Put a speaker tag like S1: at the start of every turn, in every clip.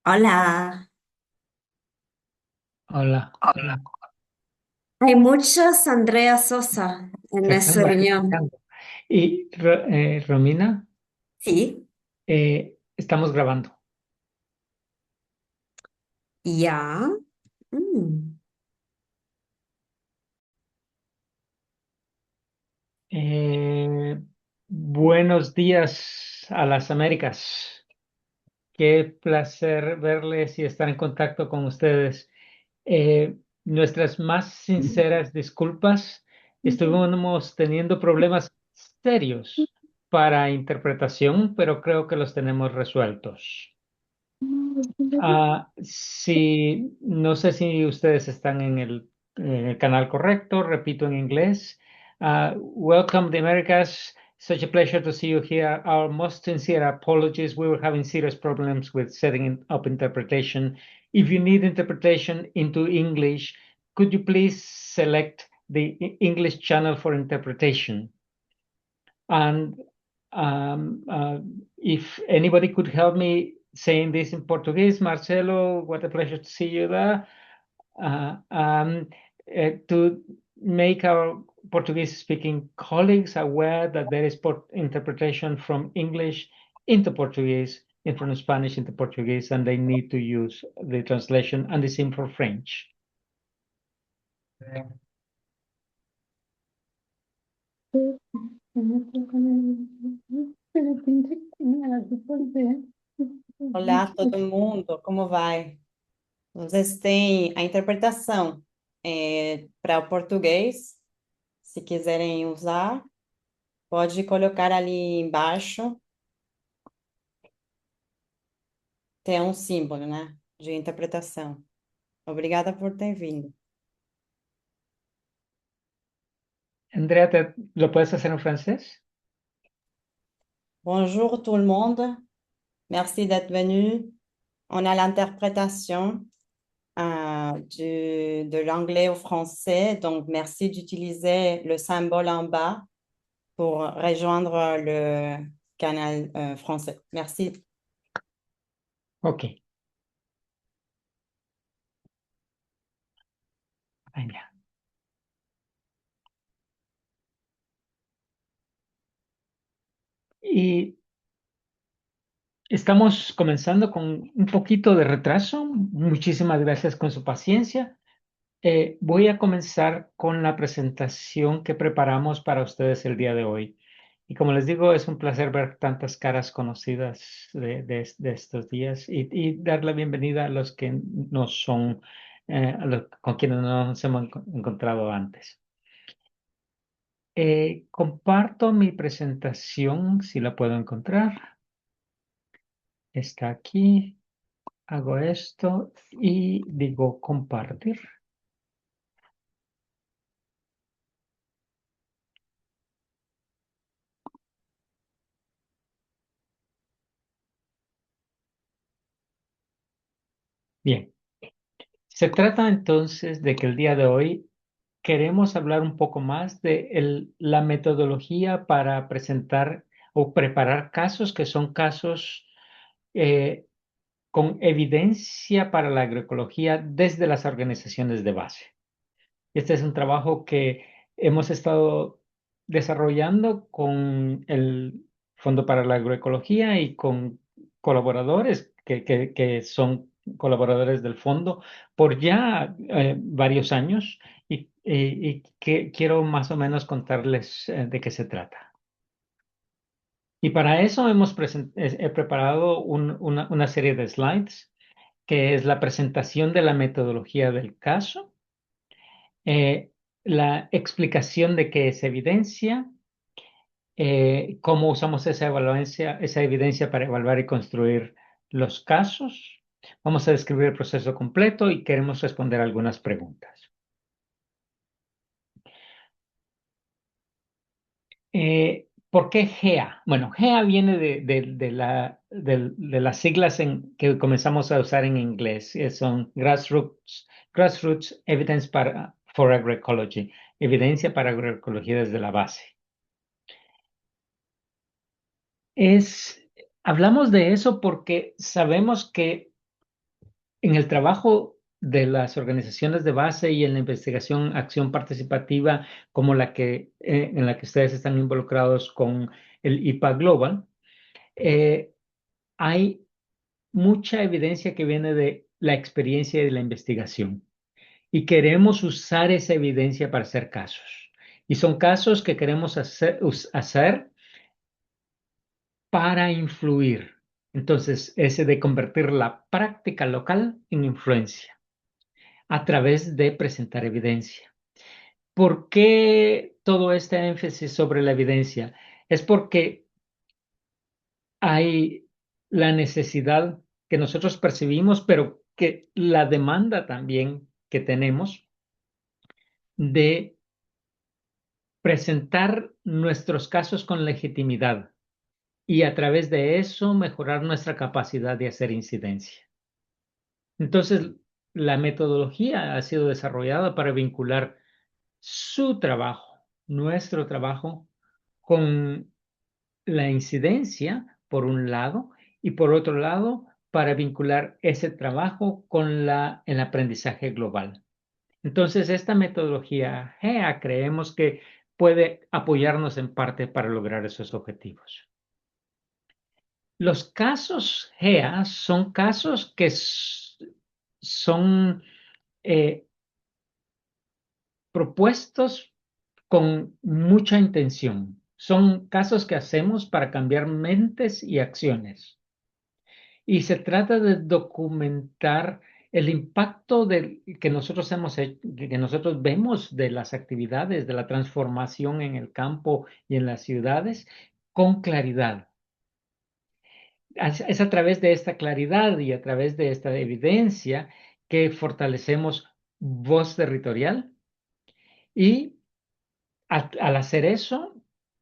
S1: Hola.
S2: Hola,
S1: Hola. Hay muchos Andrea Sosa en
S2: se
S1: esa
S2: están
S1: reunión.
S2: multiplicando. Y Romina,
S1: Sí,
S2: estamos grabando.
S1: ya. Mm.
S2: Eh, Buenos días a las Américas. Qué placer verles y estar en contacto con ustedes. Nuestras más sinceras disculpas. Estuvimos teniendo problemas serios para interpretación, pero creo que los tenemos resueltos. Sí, no sé si ustedes están en el canal correcto, repito en inglés. Welcome the Americas. Such a pleasure to see you here. Our most sincere apologies. We were having serious problems with up interpretation. If you need interpretation into English, could you please select the English channel for interpretation? And um, uh, if anybody could help me saying this in Portuguese, Marcelo, what a pleasure to see you there. To make our Portuguese speaking colleagues aware that there is interpretation from English into Portuguese and from Spanish into Portuguese, and they need to use the translation, and the same for French.
S3: Olá, todo mundo, como vai? Vocês têm a interpretação para o português, se quiserem usar, pode colocar ali embaixo, tem um símbolo, né, de interpretação. Obrigada por ter vindo.
S2: Andrea, ¿lo puedes hacer en francés?
S3: Bonjour tout le monde, merci d'être venu. On a l'interprétation de l'anglais au français, donc merci d'utiliser le symbole en bas pour rejoindre le canal français. Merci.
S2: Ok. Venga. Y estamos comenzando con un poquito de retraso. Muchísimas gracias con su paciencia. Voy a comenzar con la presentación que preparamos para ustedes el día de hoy. Y como les digo, es un placer ver tantas caras conocidas de estos días y dar la bienvenida a los que no son, con quienes no nos hemos encontrado antes. Comparto mi presentación, si la puedo encontrar. Está aquí. Hago esto y digo compartir. Bien, se trata entonces de que el día de hoy queremos hablar un poco más de la metodología para presentar o preparar casos que son casos eh, con evidencia para la agroecología desde las organizaciones de base. Este es un trabajo que hemos estado desarrollando con el Fondo para la Agroecología y con colaboradores que son colaboradores del fondo por ya varios años y que quiero más o menos contarles de qué se trata. Y para eso he preparado una serie de slides que es la presentación de la metodología del caso, eh, la explicación de qué es evidencia, cómo usamos esa evidencia para evaluar y construir los casos. Vamos a describir el proceso completo y queremos responder algunas preguntas. ¿Por qué GEA? Bueno, GEA viene de las siglas que comenzamos a usar en inglés, que son Grassroots Evidence for Agroecology, evidencia para agroecología desde la base. Hablamos de eso porque sabemos que En el trabajo de las organizaciones de base y en la investigación, acción participativa como en la que ustedes están involucrados con el IPA Global, eh, hay mucha evidencia que viene de la experiencia y de la investigación. Y queremos usar esa evidencia para hacer casos. Y son casos que queremos hacer para influir. Entonces, ese de convertir la práctica local en influencia a través de presentar evidencia. ¿Por qué todo este énfasis sobre la evidencia? Es porque hay la necesidad que nosotros percibimos, pero que la demanda también que tenemos de presentar nuestros casos con legitimidad y a través de eso mejorar nuestra capacidad de hacer incidencia. Entonces, la metodología ha sido desarrollada para vincular su trabajo, nuestro trabajo, con la incidencia, por un lado, y por otro lado, para vincular ese trabajo con el aprendizaje global. Entonces, esta metodología GEA creemos que puede apoyarnos en parte para lograr esos objetivos. Los casos GEA son casos que son propuestos con mucha intención. Son casos que hacemos para cambiar mentes y acciones. Y se trata de documentar el impacto que nosotros que nosotros vemos de las actividades, de la transformación en el campo y en las ciudades con claridad. Es a través de esta claridad y a través de esta evidencia que fortalecemos voz territorial y al hacer eso,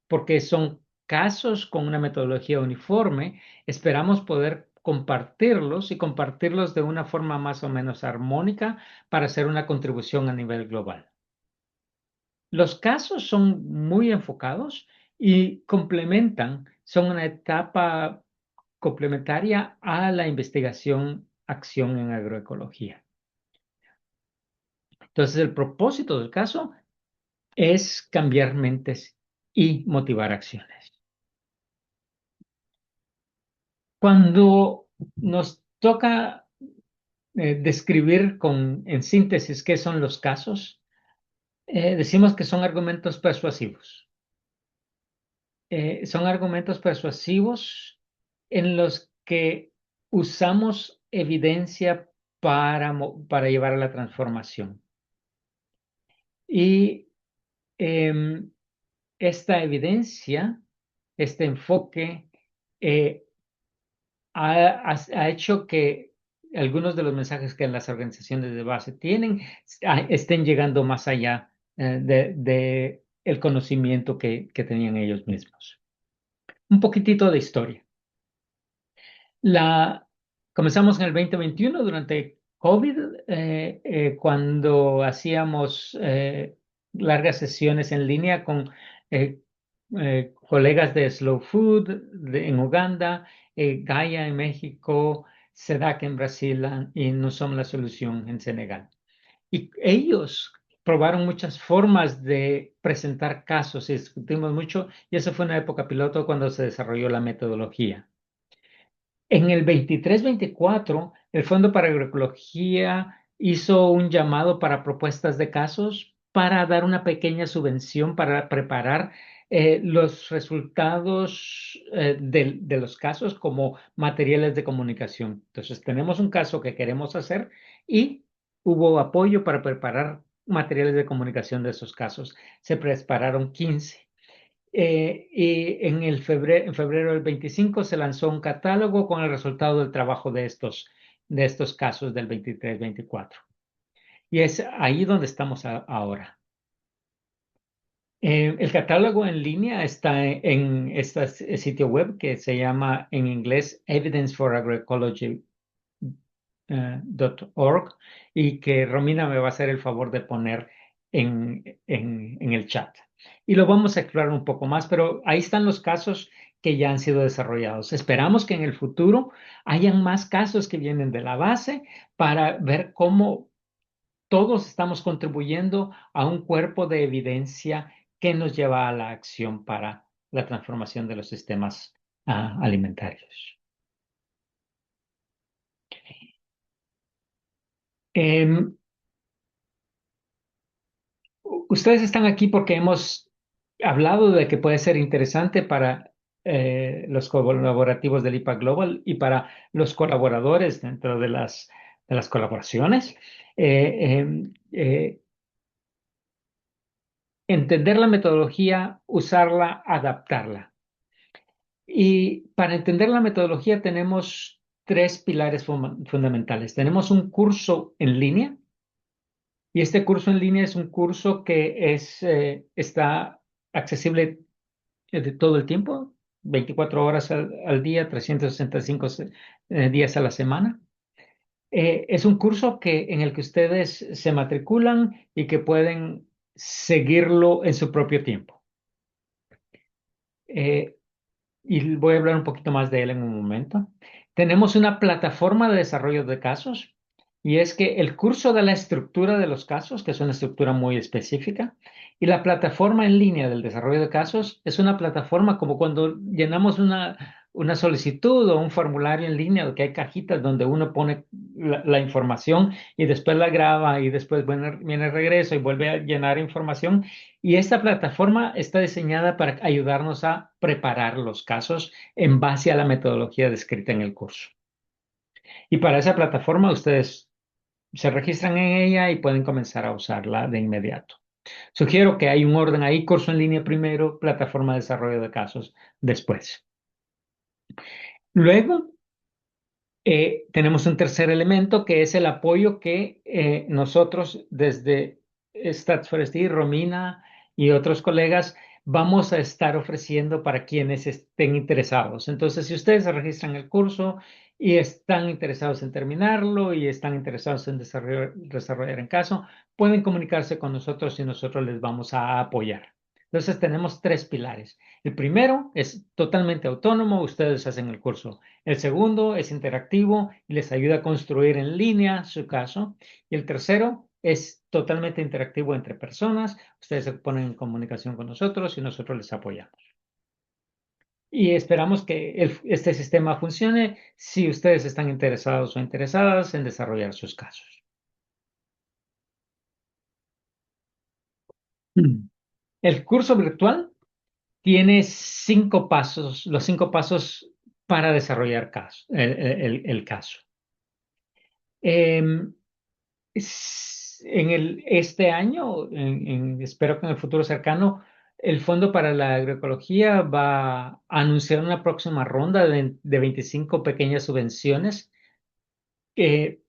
S2: porque son casos con una metodología uniforme, esperamos poder compartirlos y compartirlos de una forma más o menos armónica para hacer una contribución a nivel global. Los casos son muy enfocados y son una etapa complementaria a la investigación, acción en agroecología. Entonces, el propósito del caso es cambiar mentes y motivar acciones. Cuando nos toca describir en síntesis qué son los casos, decimos que son argumentos persuasivos. Son argumentos persuasivos en los que usamos evidencia para llevar a la transformación. Y esta evidencia, este enfoque, ha hecho que algunos de los mensajes que las organizaciones de base tienen estén llegando más allá de el conocimiento que tenían ellos mismos. Un poquitito de historia. Comenzamos en el 2021 durante COVID, cuando hacíamos largas sesiones en línea con colegas de Slow Food en Uganda, Gaia en México, SEDAC en Brasil y No Somos la Solución en Senegal. Y ellos probaron muchas formas de presentar casos y discutimos mucho, y eso fue una época piloto cuando se desarrolló la metodología. En el 23-24, el Fondo para Agroecología hizo un llamado para propuestas de casos para dar una pequeña subvención para preparar los resultados de los casos como materiales de comunicación. Entonces, tenemos un caso que queremos hacer y hubo apoyo para preparar materiales de comunicación de esos casos. Se prepararon 15. Y en febrero del 25 se lanzó un catálogo con el resultado del trabajo de estos casos del 23-24. Y es ahí donde estamos ahora. El catálogo en línea está en este sitio web que se llama en inglés evidenceforagroecology.org y que Romina me va a hacer el favor de poner en el chat. Y lo vamos a explorar un poco más, pero ahí están los casos que ya han sido desarrollados. Esperamos que en el futuro hayan más casos que vienen de la base para ver cómo todos estamos contribuyendo a un cuerpo de evidencia que nos lleva a la acción para la transformación de los sistemas alimentarios. Em, Ustedes están aquí porque hemos hablado de que puede ser interesante para los colaborativos del IPA Global y para los colaboradores dentro de las colaboraciones. Entender la metodología, usarla, adaptarla. Y para entender la metodología tenemos tres pilares fundamentales. Tenemos un curso en línea, y este curso en línea es un curso que está accesible de todo el tiempo, 24 horas al día, 365 días a la semana. Es un curso en el que ustedes se matriculan y que pueden seguirlo en su propio tiempo. Eh, y voy a hablar un poquito más de él en un momento. Tenemos una plataforma de desarrollo de casos, y es que el curso da la estructura de los casos, que es una estructura muy específica, y la plataforma en línea del desarrollo de casos es una plataforma como cuando llenamos una solicitud o un formulario en línea, que hay cajitas donde uno pone la información y después la graba y después viene el regreso y vuelve a llenar información. Y esta plataforma está diseñada para ayudarnos a preparar los casos en base a la metodología descrita en el curso. Y para esa plataforma ustedes se registran en ella y pueden comenzar a usarla de inmediato. Sugiero que hay un orden ahí: curso en línea primero, plataforma de desarrollo de casos después. Luego, tenemos un tercer elemento que es el apoyo que nosotros desde Stats for ST, Romina y otros colegas vamos a estar ofreciendo para quienes estén interesados. Entonces, si ustedes se registran el curso y están interesados en terminarlo y están interesados en desarrollar en caso, pueden comunicarse con nosotros y nosotros les vamos a apoyar. Entonces, tenemos tres pilares. El primero es totalmente autónomo, ustedes hacen el curso. El segundo es interactivo y les ayuda a construir en línea su caso. Y el tercero es totalmente interactivo entre personas. Ustedes se ponen en comunicación con nosotros y nosotros les apoyamos. Y esperamos que este sistema funcione si ustedes están interesados o interesadas en desarrollar sus casos. El curso virtual tiene 5 pasos, los 5 pasos para desarrollar el caso. Este año, espero que en el futuro cercano, el Fondo para la Agroecología va a anunciar una próxima ronda de 25 pequeñas subvenciones eh,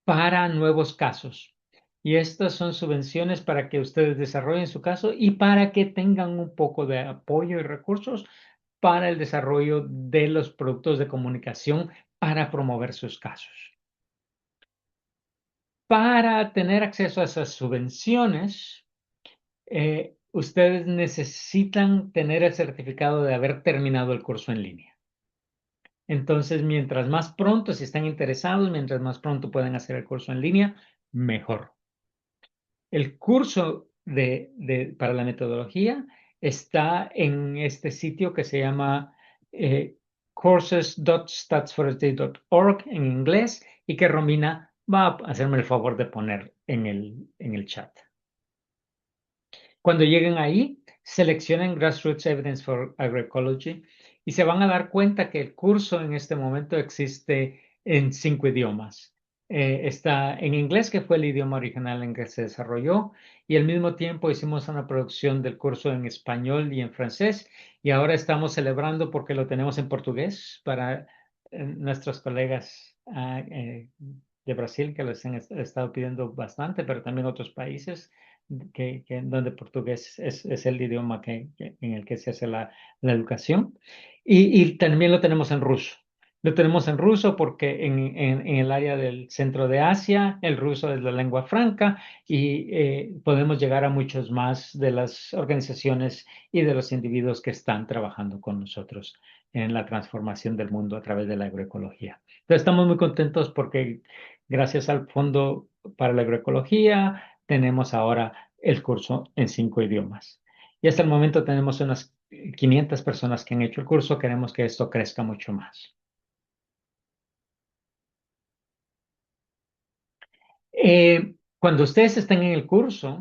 S2: para nuevos casos. Y estas son subvenciones para que ustedes desarrollen su caso y para que tengan un poco de apoyo y recursos para el desarrollo de los productos de comunicación para promover sus casos. Para tener acceso a esas subvenciones, ustedes necesitan tener el certificado de haber terminado el curso en línea. Entonces, mientras más pronto, si están interesados, mientras más pronto pueden hacer el curso en línea, mejor. El curso para la metodología está en este sitio que se llama courses.statsforsd.org en inglés, y que Romina va a hacerme el favor de poner en el chat. Cuando lleguen ahí, seleccionen Grassroots Evidence for Agroecology y se van a dar cuenta que el curso en este momento existe en 5 idiomas. Está en inglés, que fue el idioma original en que se desarrolló, y al mismo tiempo hicimos una producción del curso en español y en francés, y ahora estamos celebrando porque lo tenemos en portugués para nuestros colegas de Brasil, que les han estado pidiendo bastante, pero también otros países donde portugués es el idioma en el que se hace la educación. Y también lo tenemos en ruso. Lo tenemos en ruso porque en el área del centro de Asia, el ruso es la lengua franca, y podemos llegar a muchos más de las organizaciones y de los individuos que están trabajando con nosotros en la transformación del mundo a través de la agroecología. Entonces estamos muy contentos porque gracias al Fondo para la Agroecología tenemos ahora el curso en 5 idiomas. Y hasta el momento tenemos unas 500 personas que han hecho el curso. Queremos que esto crezca mucho más. Cuando ustedes estén en el curso,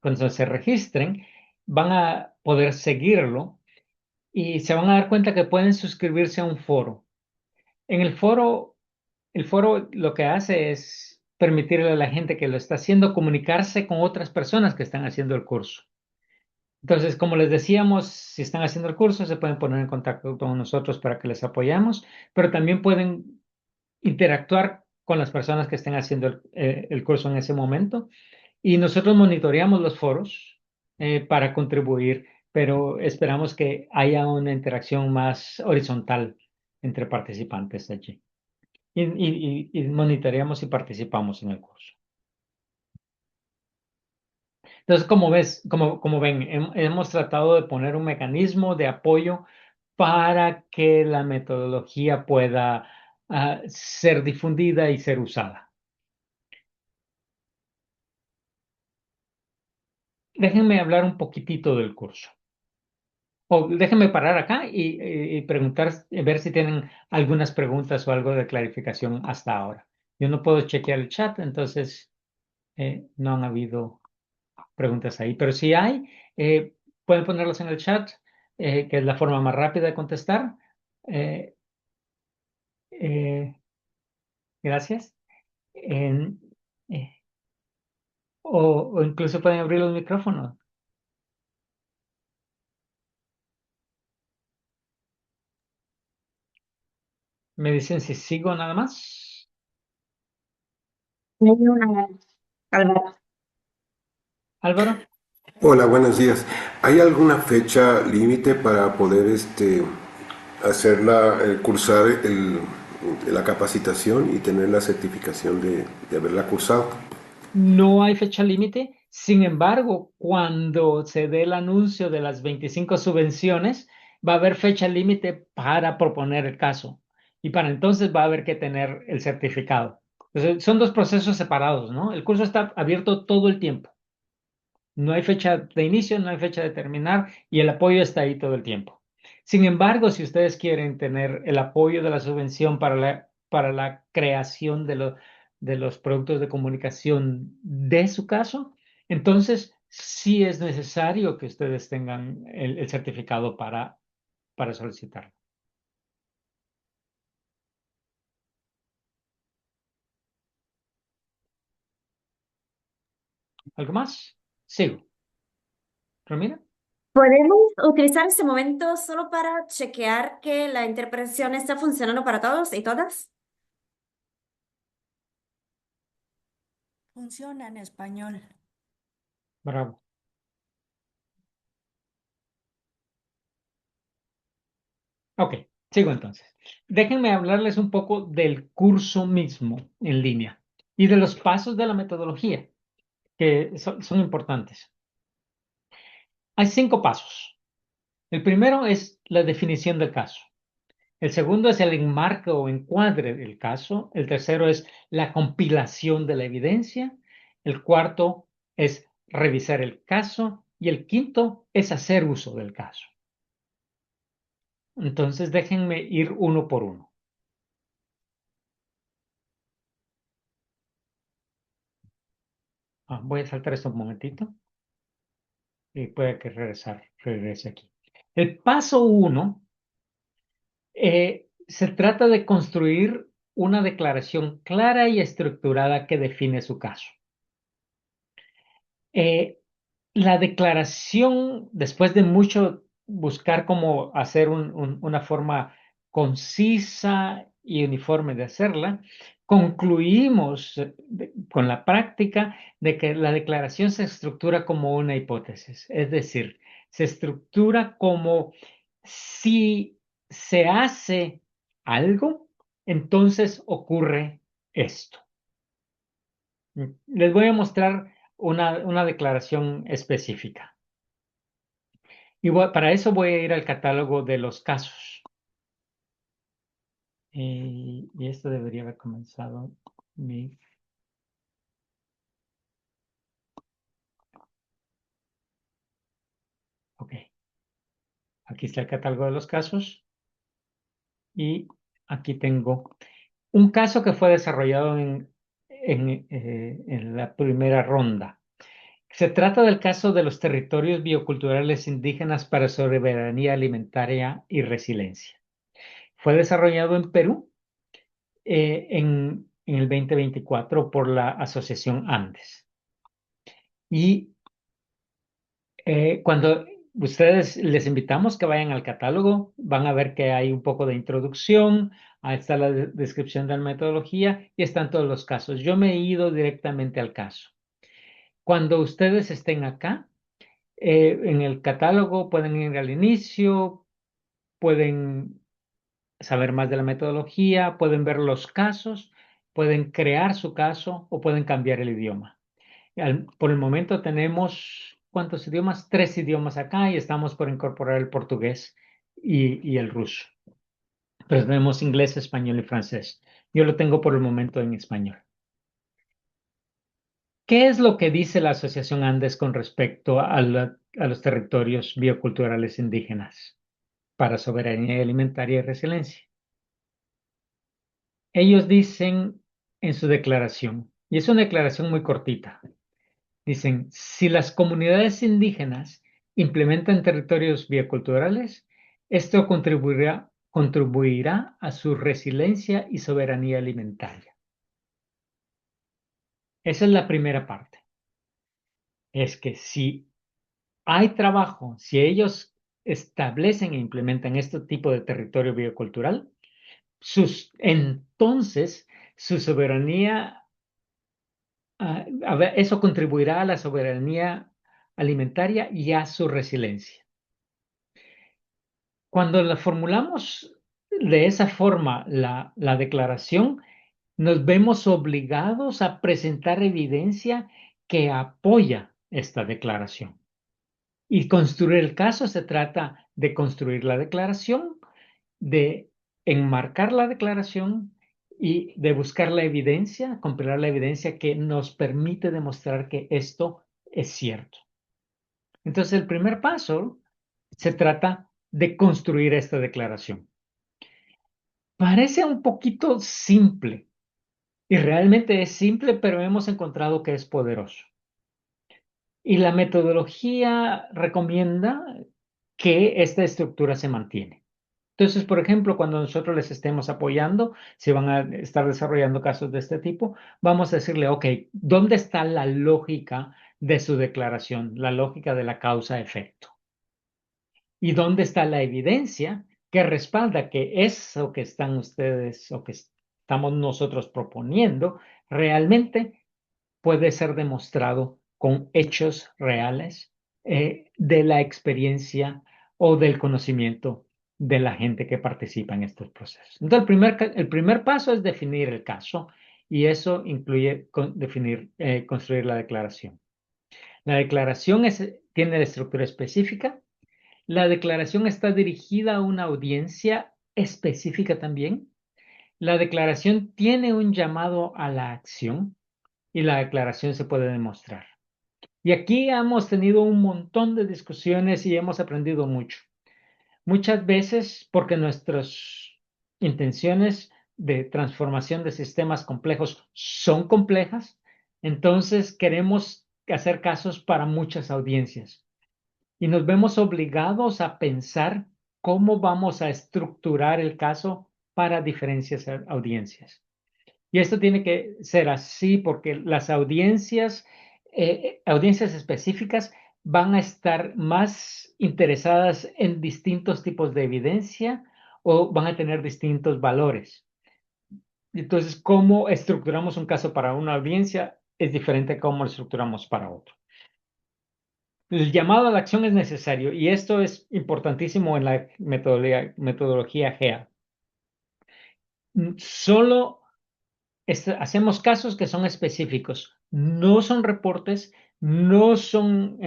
S2: cuando se registren, van a poder seguirlo y se van a dar cuenta que pueden suscribirse a un foro. En el foro lo que hace es permitirle a la gente que lo está haciendo comunicarse con otras personas que están haciendo el curso. Entonces, como les decíamos, si están haciendo el curso, se pueden poner en contacto con nosotros para que les apoyamos, pero también pueden interactuar con las personas que estén haciendo el curso en ese momento. Y nosotros monitoreamos los foros para contribuir, pero esperamos que haya una interacción más horizontal entre participantes allí. Y monitoreamos y participamos en el curso. Entonces, como ven, hemos tratado de poner un mecanismo de apoyo para que la metodología pueda ser difundida y ser usada. Déjenme hablar un poquitito del curso. O déjenme parar acá y preguntar, ver si tienen algunas preguntas o algo de clarificación hasta ahora. Yo no puedo chequear el chat, entonces no han habido preguntas ahí. Pero si hay, pueden ponerlos en el chat, que es la forma más rápida de contestar. Eh, eh, gracias. En- eh, o incluso pueden abrir los micrófonos. Me dicen si sigo nada más.
S1: Hay una, Álvaro.
S2: Álvaro.
S4: Hola, buenos días. ¿Hay alguna fecha límite para poder hacer cursar la capacitación y tener la certificación de haberla cursado?
S2: No hay fecha límite. Sin embargo, cuando se dé el anuncio de las 25 subvenciones, va a haber fecha límite para proponer el caso. Y para entonces va a haber que tener el certificado. Entonces, son dos procesos separados, ¿no? El curso está abierto todo el tiempo. No hay fecha de inicio, no hay fecha de terminar y el apoyo está ahí todo el tiempo. Sin embargo, si ustedes quieren tener el apoyo de la subvención para la creación de los productos de comunicación de su caso, entonces sí es necesario que ustedes tengan el certificado para solicitarlo. ¿Algo más? Sigo. ¿Romina?
S1: ¿Podemos utilizar este momento solo para chequear que la interpretación está funcionando para todos y todas?
S5: Funciona en español.
S2: Bravo. Ok, sigo entonces. Déjenme hablarles un poco del curso mismo en línea y de los pasos de la metodología, que son importantes. Hay 5 pasos. El primero es la definición del caso. El segundo es el enmarque o encuadre del caso. El tercero es la compilación de la evidencia. El cuarto es revisar el caso. Y el quinto es hacer uso del caso. Entonces, déjenme ir uno por uno. Voy a saltar esto un momentito y puede que regrese aquí. El paso 1 se trata de construir una declaración clara y estructurada que define su caso. Eh, la declaración, después de mucho buscar cómo hacer una forma concisa y uniforme de hacerla, concluimos con la práctica de que la declaración se estructura como una hipótesis, es decir, se estructura como si se hace algo, entonces ocurre esto. Les voy a mostrar una declaración específica. Y para eso voy a ir al catálogo de los casos. Y esto debería haber comenzado mi... Ok. Aquí está el catálogo de los casos. Y aquí tengo un caso que fue desarrollado en la primera ronda. Se trata del caso de los territorios bioculturales indígenas para soberanía alimentaria y resiliencia. Fue desarrollado en Perú en el 2024 por la Asociación Andes. Y cuando ustedes les invitamos que vayan al catálogo, van a ver que hay un poco de introducción, ahí está la descripción de la metodología y están todos los casos. Yo me he ido directamente al caso. Cuando ustedes estén acá, en el catálogo pueden ir al inicio, pueden saber más de la metodología, pueden ver los casos, pueden crear su caso o pueden cambiar el idioma. Por el momento tenemos, ¿cuántos idiomas? 3 idiomas acá y estamos por incorporar el portugués y el ruso. Pero tenemos inglés, español y francés. Yo lo tengo por el momento en español. ¿Qué es lo que dice la Asociación Andes con respecto a los territorios bioculturales indígenas para soberanía alimentaria y resiliencia? Ellos dicen en su declaración, y es una declaración muy cortita, dicen, si las comunidades indígenas implementan territorios bioculturales, esto contribuirá a su resiliencia y soberanía alimentaria. Esa es la primera parte. Es que si hay trabajo, si ellos establecen e implementan este tipo de territorio biocultural, entonces su soberanía, eso contribuirá a la soberanía alimentaria y a su resiliencia. Cuando la formulamos de esa forma, la declaración, nos vemos obligados a presentar evidencia que apoya esta declaración. Y construir el caso se trata de construir la declaración, de enmarcar la declaración y de buscar la evidencia, compilar la evidencia que nos permite demostrar que esto es cierto. Entonces, el primer paso se trata de construir esta declaración. Parece un poquito simple y realmente es simple, pero hemos encontrado que es poderoso. Y la metodología recomienda que esta estructura se mantiene. Entonces, por ejemplo, cuando nosotros les estemos apoyando, si van a estar desarrollando casos de este tipo, vamos a decirle, ok, ¿dónde está la lógica de su declaración? La lógica de la causa-efecto. ¿Y dónde está la evidencia que respalda que eso que están ustedes o que estamos nosotros proponiendo realmente puede ser demostrado con hechos reales de la experiencia o del conocimiento de la gente que participa en estos procesos? Entonces, el primer paso es definir el caso y eso incluye construir la declaración. La declaración tiene la estructura específica. La declaración está dirigida a una audiencia específica también. La declaración tiene un llamado a la acción y la declaración se puede demostrar. Y aquí hemos tenido un montón de discusiones y hemos aprendido mucho. Muchas veces porque nuestras intenciones de transformación de sistemas complejos son complejas, entonces queremos hacer casos para muchas audiencias y nos vemos obligados a pensar cómo vamos a estructurar el caso para diferentes audiencias. Y esto tiene que ser así porque las audiencias específicas van a estar más interesadas en distintos tipos de evidencia o van a tener distintos valores. Entonces, cómo estructuramos un caso para una audiencia es diferente a cómo lo estructuramos para otro. El llamado a la acción es necesario y esto es importantísimo en la metodología GEA. Solo hacemos casos que son específicos, no son reportes, no son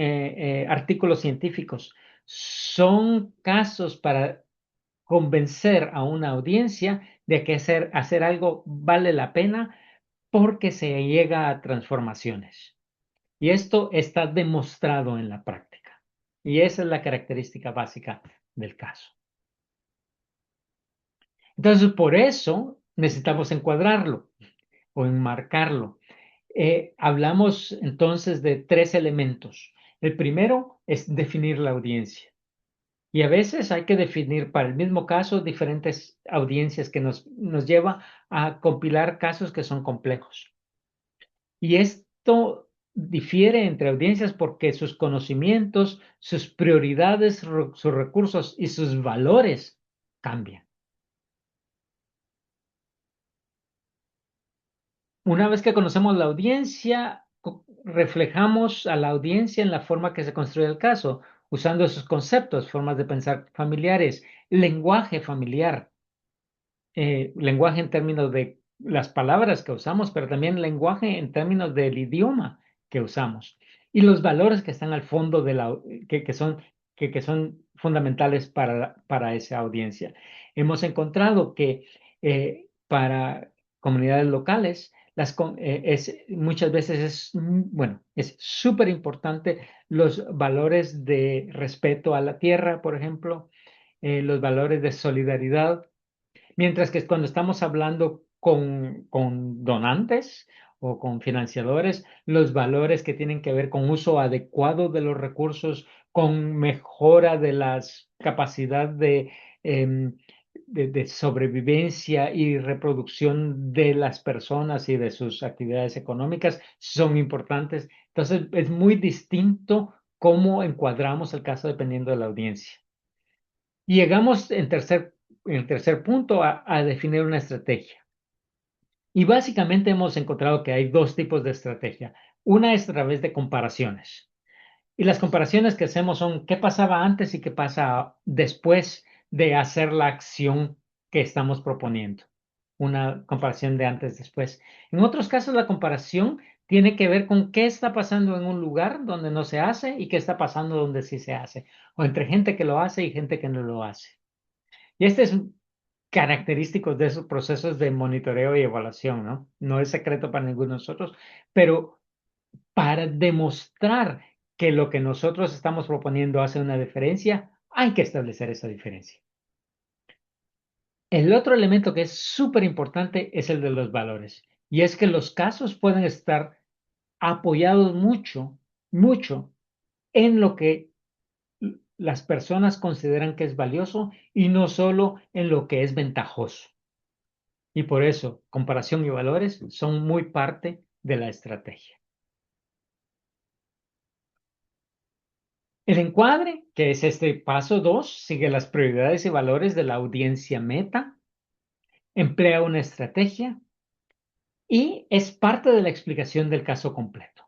S2: artículos científicos, son casos para convencer a una audiencia de que hacer algo vale la pena porque se llega a transformaciones. Y esto está demostrado en la práctica. Y esa es la característica básica del caso. Entonces, por eso necesitamos encuadrarlo o enmarcarlo. Hablamos entonces de 3 elementos. El primero es definir la audiencia. Y a veces hay que definir para el mismo caso diferentes audiencias que nos lleva a compilar casos que son complejos. Y esto difiere entre audiencias porque sus conocimientos, sus prioridades, sus recursos y sus valores cambian. Una vez que conocemos la audiencia, reflejamos a la audiencia en la forma que se construye el caso, usando esos conceptos, formas de pensar familiares, lenguaje familiar, lenguaje en términos de las palabras que usamos, pero también lenguaje en términos del idioma que usamos y los valores que están al fondo de que son fundamentales para esa audiencia. Hemos encontrado que para comunidades locales muchas veces es súper importante los valores de respeto a la tierra, por ejemplo, los valores de solidaridad. Mientras que cuando estamos hablando con donantes o con financiadores, los valores que tienen que ver con uso adecuado de los recursos, con mejora de las capacidades de sobrevivencia y reproducción de las personas y de sus actividades económicas son importantes. Entonces, es muy distinto cómo encuadramos el caso dependiendo de la audiencia. Y llegamos en el tercer punto a definir una estrategia. Y básicamente hemos encontrado que hay 2 tipos de estrategia. Una es a través de comparaciones. Y las comparaciones que hacemos son qué pasaba antes y qué pasa después de hacer la acción que estamos proponiendo. Una comparación de antes-después. En otros casos, la comparación tiene que ver con qué está pasando en un lugar donde no se hace y qué está pasando donde sí se hace. O entre gente que lo hace y gente que no lo hace. Y este es característico de esos procesos de monitoreo y evaluación, ¿no? No es secreto para ninguno de nosotros, pero para demostrar que lo que nosotros estamos proponiendo hace una diferencia, hay que establecer esa diferencia. El otro elemento que es súper importante es el de los valores. Y es que los casos pueden estar apoyados mucho, mucho en lo que las personas consideran que es valioso y no solo en lo que es ventajoso. Y por eso, comparación y valores son muy parte de la estrategia. El encuadre, que es este paso 2, sigue las prioridades y valores de la audiencia meta, emplea una estrategia y es parte de la explicación del caso completo.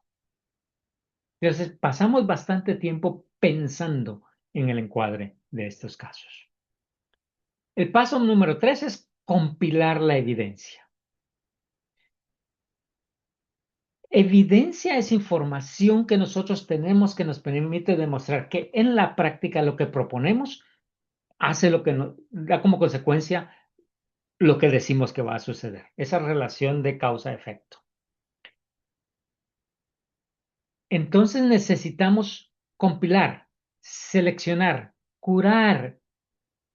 S2: Entonces, pasamos bastante tiempo pensando en el encuadre de estos casos. El paso número 3 es compilar la evidencia. Evidencia es información que nosotros tenemos que nos permite demostrar que en la práctica lo que proponemos hace lo que da como consecuencia lo que decimos que va a suceder. Esa relación de causa-efecto. Entonces necesitamos compilar, seleccionar, curar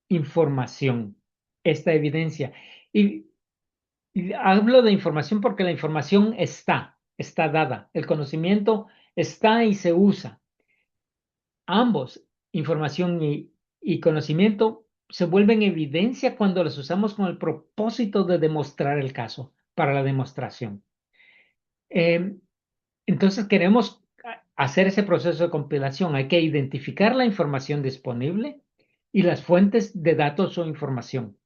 S2: información, esta evidencia. Y hablo de información porque la información está dada. El conocimiento está y se usa. Ambos, información y conocimiento, se vuelven evidencia cuando los usamos con el propósito de demostrar el caso, para la demostración. Entonces queremos hacer ese proceso de compilación. Hay que identificar la información disponible y las fuentes de datos o información.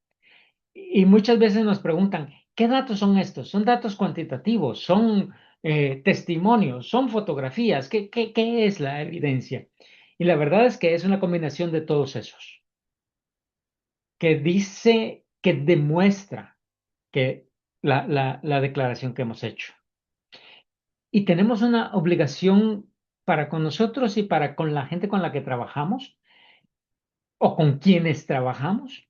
S2: Y muchas veces nos preguntan, ¿qué datos son estos? ¿Son datos cuantitativos? ¿Son testimonios? ¿Son fotografías? ¿Qué es la evidencia? Y la verdad es que es una combinación de todos esos, que demuestra que la declaración que hemos hecho. Y tenemos una obligación para con nosotros y para con la gente con la que trabajamos o con quienes trabajamos,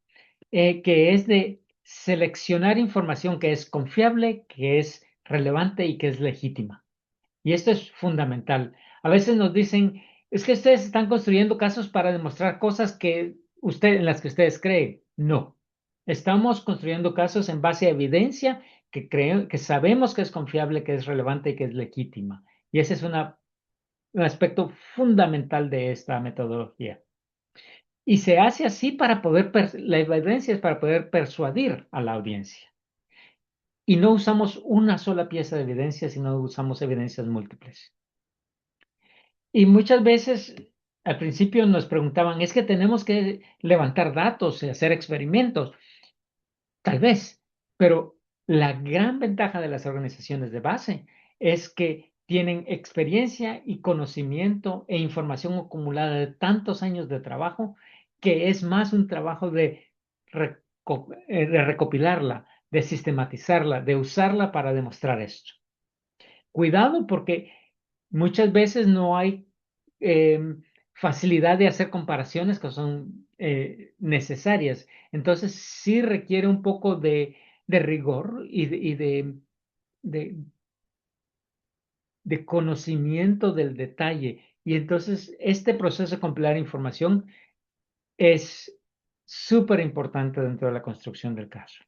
S2: que es de seleccionar información que es confiable, que es relevante y que es legítima. Y esto es fundamental. A veces nos dicen, es que ustedes están construyendo casos para demostrar cosas en las que ustedes creen. No. Estamos construyendo casos en base a evidencia que sabemos que es confiable, que es relevante y que es legítima. Y ese es un aspecto fundamental de esta metodología. Y se hace así la evidencia es para poder persuadir a la audiencia. Y no usamos una sola pieza de evidencia, sino usamos evidencias múltiples. Y muchas veces al principio nos preguntaban, es que tenemos que levantar datos y hacer experimentos. Tal vez, pero la gran ventaja de las organizaciones de base es que tienen experiencia y conocimiento e información acumulada de tantos años de trabajo que es más un trabajo de recopilarla, de sistematizarla, de usarla para demostrar esto. Cuidado porque muchas veces no hay facilidad de hacer comparaciones que son necesarias. Entonces sí requiere un poco de rigor de, de conocimiento del detalle. Y entonces este proceso de compilar información es súper importante dentro de la construcción del caso.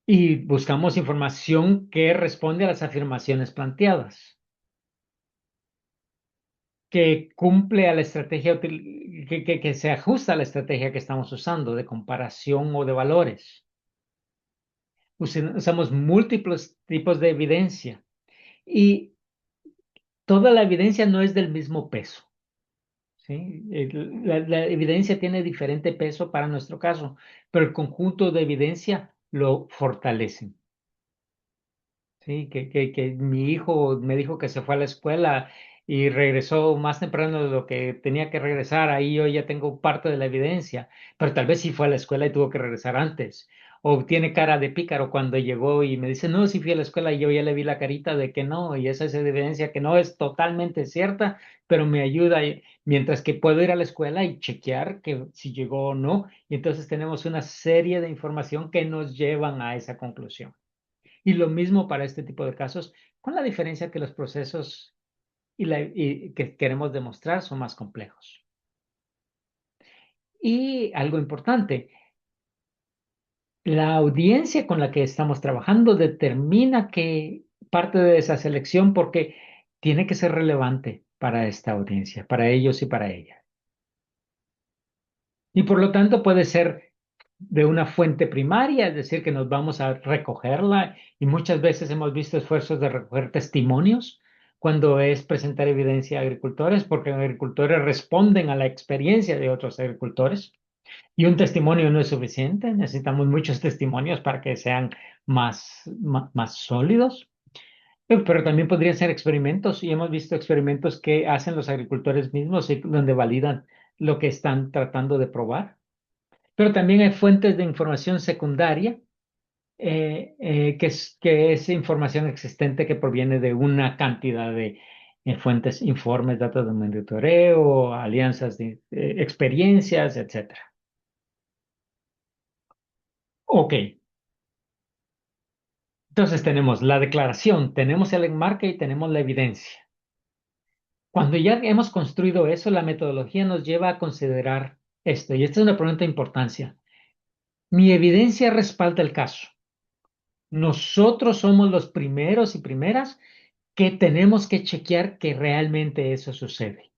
S2: Y buscamos información que responde a las afirmaciones planteadas, que cumple a la estrategia, que se ajusta a la estrategia que estamos usando de comparación o de valores. Usamos múltiples tipos de evidencia y toda la evidencia no es del mismo peso. ¿Sí? La evidencia tiene diferente peso para nuestro caso, pero el conjunto de evidencia lo fortalece. Sí, que mi hijo me dijo que se fue a la escuela y regresó más temprano de lo que tenía que regresar. Ahí yo ya tengo parte de la evidencia, pero tal vez sí fue a la escuela y tuvo que regresar antes. O tiene cara de pícaro cuando llegó y me dice, no, sí fui a la escuela y yo ya le vi la carita de que no, y esa es evidencia que no es totalmente cierta, pero me ayuda, mientras que puedo ir a la escuela y chequear que si llegó o no. Y entonces tenemos una serie de información que nos llevan a esa conclusión. Y lo mismo para este tipo de casos, con la diferencia que los procesos y que queremos demostrar son más complejos. Y algo importante, la audiencia con la que estamos trabajando determina qué parte de esa selección porque tiene que ser relevante para esta audiencia, para ellos y para ella. Y por lo tanto puede ser de una fuente primaria, es decir, que nos vamos a recogerla y muchas veces hemos visto esfuerzos de recoger testimonios cuando es presentar evidencia a agricultores, porque agricultores responden a la experiencia de otros agricultores y un testimonio no es suficiente, necesitamos muchos testimonios para que sean más sólidos. Pero también podrían ser experimentos y hemos visto experimentos que hacen los agricultores mismos y donde validan lo que están tratando de probar. Pero también hay fuentes de información secundaria, que es información existente que proviene de una cantidad de fuentes, informes, datos de monitoreo, alianzas de experiencias, etcétera. Ok, entonces tenemos la declaración, tenemos el enmarque y tenemos la evidencia. Cuando ya hemos construido eso, la metodología nos lleva a considerar esto, y esta es una pregunta de importancia. Mi evidencia respalda el caso. Nosotros somos los primeros y primeras que tenemos que chequear que realmente eso sucede.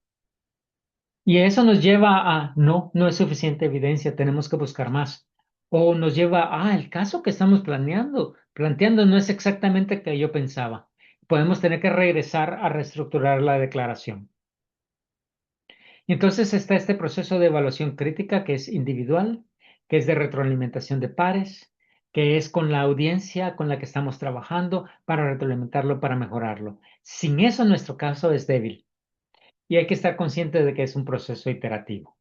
S2: Y eso nos lleva a, no es suficiente evidencia, tenemos que buscar más. O nos lleva a, el caso que estamos planteando no es exactamente el que yo pensaba. Podemos tener que regresar a reestructurar la declaración. Y entonces está este proceso de evaluación crítica que es individual, que es de retroalimentación de pares, que es con la audiencia con la que estamos trabajando para retroalimentarlo, para mejorarlo. Sin eso, nuestro caso es débil y hay que estar consciente de que es un proceso iterativo.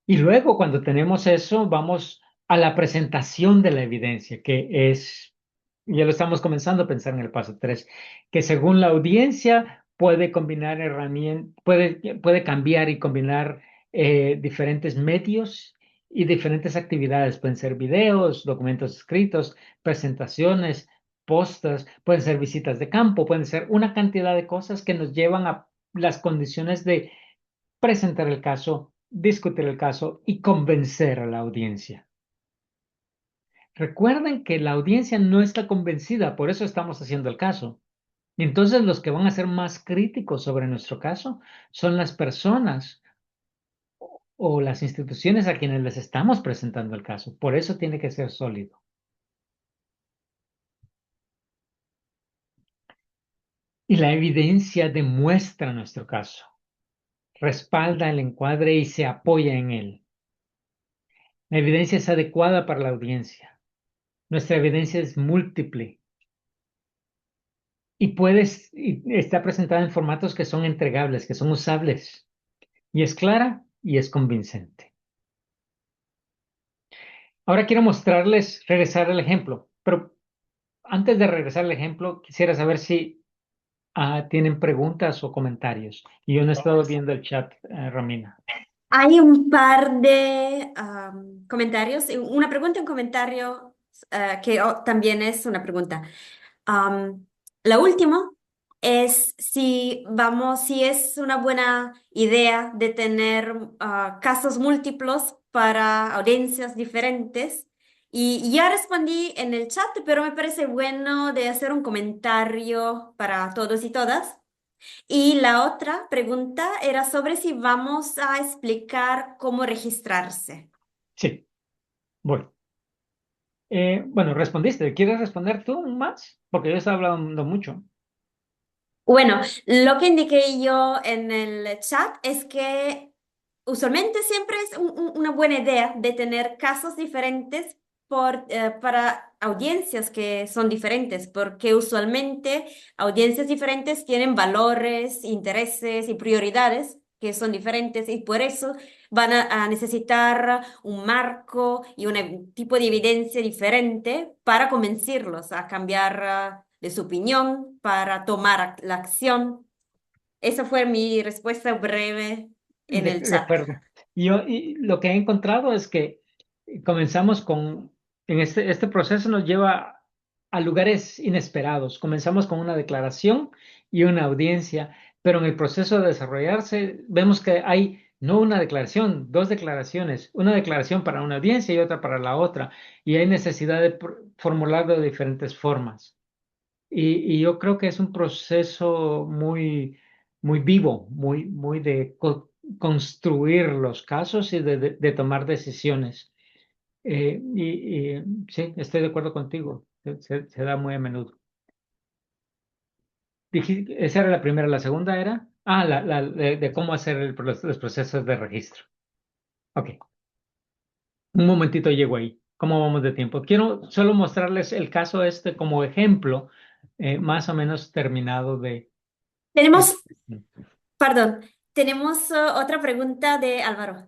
S2: Y luego, cuando tenemos eso, vamos a la presentación de la evidencia, que es, ya lo estamos comenzando a pensar en el paso 3, que según la audiencia puede combinar herramientas, puede cambiar y combinar diferentes medios y diferentes actividades. Pueden ser videos, documentos escritos, presentaciones, postas, pueden ser visitas de campo, pueden ser una cantidad de cosas que nos llevan a las condiciones de presentar el caso, discutir el caso y convencer a la audiencia. Recuerden que la audiencia no está convencida, por eso estamos haciendo el caso. Entonces, los que van a ser más críticos sobre nuestro caso son las personas o las instituciones a quienes les estamos presentando el caso. Por eso tiene que ser sólido. Y la evidencia demuestra nuestro caso, respalda el encuadre y se apoya en él. La evidencia es adecuada para la audiencia. Nuestra evidencia es múltiple y está presentada en formatos que son entregables, que son usables. Y es clara y es convincente. Ahora quiero mostrarles, regresar al ejemplo, pero antes de regresar al ejemplo, quisiera saber si tienen preguntas o comentarios. Y yo no he estado viendo el chat, Romina.
S1: Hay un par de comentarios, una pregunta y un comentario que también es una pregunta. La última es si es una buena idea de tener casos múltiplos para audiencias diferentes. Y ya respondí en el chat, pero me parece bueno de hacer un comentario para todos y todas. Y la otra pregunta era sobre si vamos a explicar cómo registrarse.
S2: Sí, voy. Bueno, respondiste. ¿Quieres responder tú más? Porque yo estaba hablando mucho.
S1: Bueno, lo que indiqué yo en el chat es que usualmente siempre es una buena idea de tener casos diferentes para audiencias que son diferentes, porque usualmente audiencias diferentes tienen valores, intereses y prioridades que son diferentes y por eso van a necesitar un marco y un tipo de evidencia diferente para convencerlos a cambiar de su opinión, para tomar la acción. Esa fue mi respuesta breve en el
S2: De
S1: chat.
S2: acuerdo. Y lo que he encontrado es que comenzamos en este proceso nos lleva a lugares inesperados. Comenzamos con una declaración y una audiencia, pero en el proceso de desarrollarse vemos que hay no una declaración, dos declaraciones, una declaración para una audiencia y otra para la otra, y hay necesidad de formularlo de diferentes formas. Y yo creo que es un proceso muy vivo, muy de construir los casos y de tomar decisiones. Sí, estoy de acuerdo contigo. Se da muy a menudo. Esa era la primera. La segunda era, de cómo hacer los procesos de registro. Ok, un momentito llego ahí. ¿Cómo vamos de tiempo? Quiero solo mostrarles el caso este como ejemplo, más o menos terminado de...
S1: Tenemos, perdón, tenemos otra pregunta de Álvaro.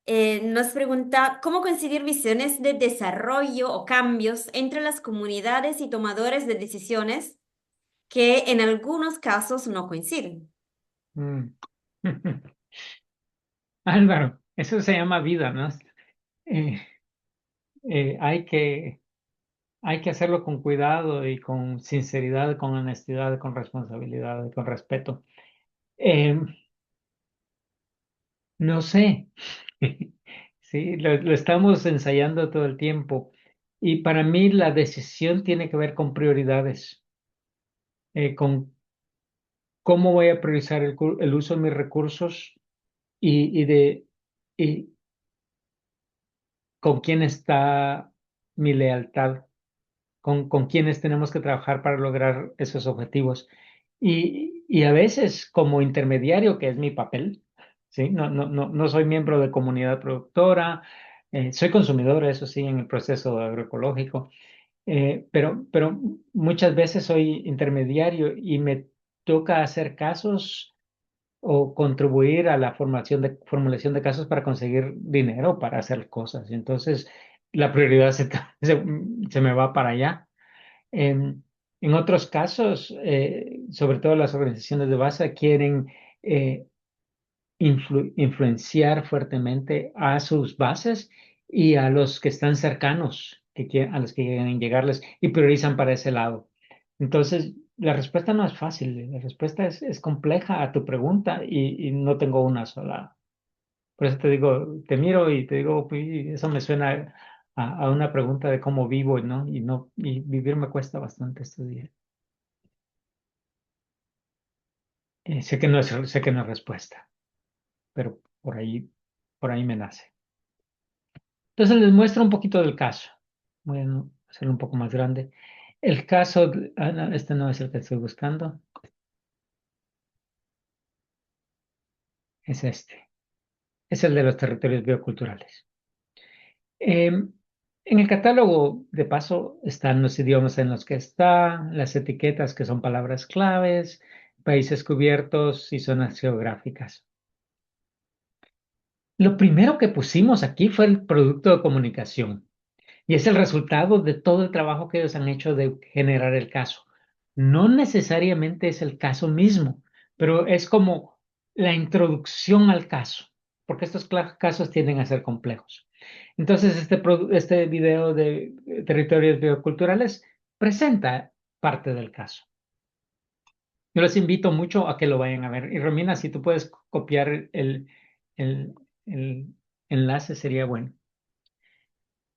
S1: Nos pregunta, ¿cómo conseguir visiones de desarrollo o cambios entre las comunidades y tomadores de decisiones que en algunos casos no coinciden?
S2: Mm. Álvaro, eso se llama vida, ¿no? Eh, eh, hay que, hay que hacerlo con cuidado y con sinceridad, con honestidad, con responsabilidad, con respeto. Eh, no sé, sí, lo estamos ensayando todo el tiempo y para mí la decisión tiene que ver con prioridades, con cómo voy a priorizar el uso de mis recursos y de y con quién está mi lealtad, con quiénes tenemos que trabajar para lograr esos objetivos. Y a veces como intermediario, que es mi papel, ¿sí? No soy miembro de comunidad productora, soy consumidor, eso sí, en el proceso agroecológico, pero muchas veces soy intermediario y me toca hacer casos o contribuir a la formulación de casos para conseguir dinero para hacer cosas. Y entonces la prioridad se me va para allá. Em, En otros casos, sobre todo las organizaciones de base, quieren influenciar fuertemente a sus bases y a los que están cercanos, a los que quieren llegarles y priorizan para ese lado. Entonces, la respuesta no es fácil, la respuesta es compleja a tu pregunta y no tengo una sola. Por eso te digo, te miro y te digo, "Uy, eso me suena a una pregunta de cómo vivo, ¿no? Y vivir me cuesta bastante estos días. Sé que no es respuesta, pero por ahí me nace. Entonces les muestro un poquito del caso. Voy a hacerlo un poco más grande. El caso, no, este no es el que estoy buscando, es este. Es el de los territorios bioculturales. En el catálogo, de paso, están los idiomas en los que está, las etiquetas que son palabras claves, países cubiertos y zonas geográficas. Lo primero que pusimos aquí fue el producto de comunicación. Y es el resultado de todo el trabajo que ellos han hecho de generar el caso. No necesariamente es el caso mismo, pero es como la introducción al caso, porque estos casos tienden a ser complejos. Entonces, este video de territorios bioculturales presenta parte del caso. Yo les invito mucho a que lo vayan a ver. Y Romina, si tú puedes copiar el, el enlace, sería bueno.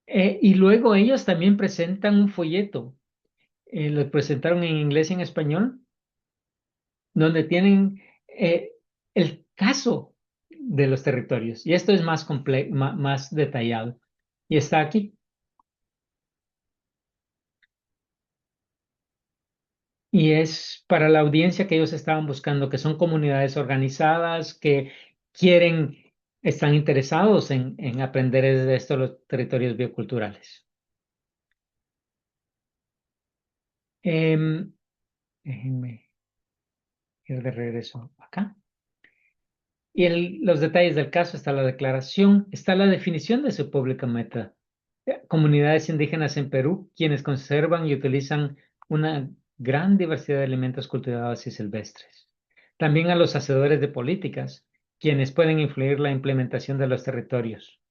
S2: Y luego ellos también presentan un folleto, lo presentaron en inglés y en español, donde tienen el caso de los territorios. Y esto es más detallado. Y está aquí. Y es para la audiencia que ellos estaban buscando, que son comunidades organizadas, que quieren, están interesados en aprender de estos los territorios bioculturales. Déjenme ir de regreso acá. Y los detalles del caso, está la declaración, está la definición de su pública meta. Comunidades indígenas en Perú, quienes conservan y utilizan una gran diversidad de alimentos cultivados y silvestres. También a los hacedores de políticas, quienes pueden influir la implementación de los territorios.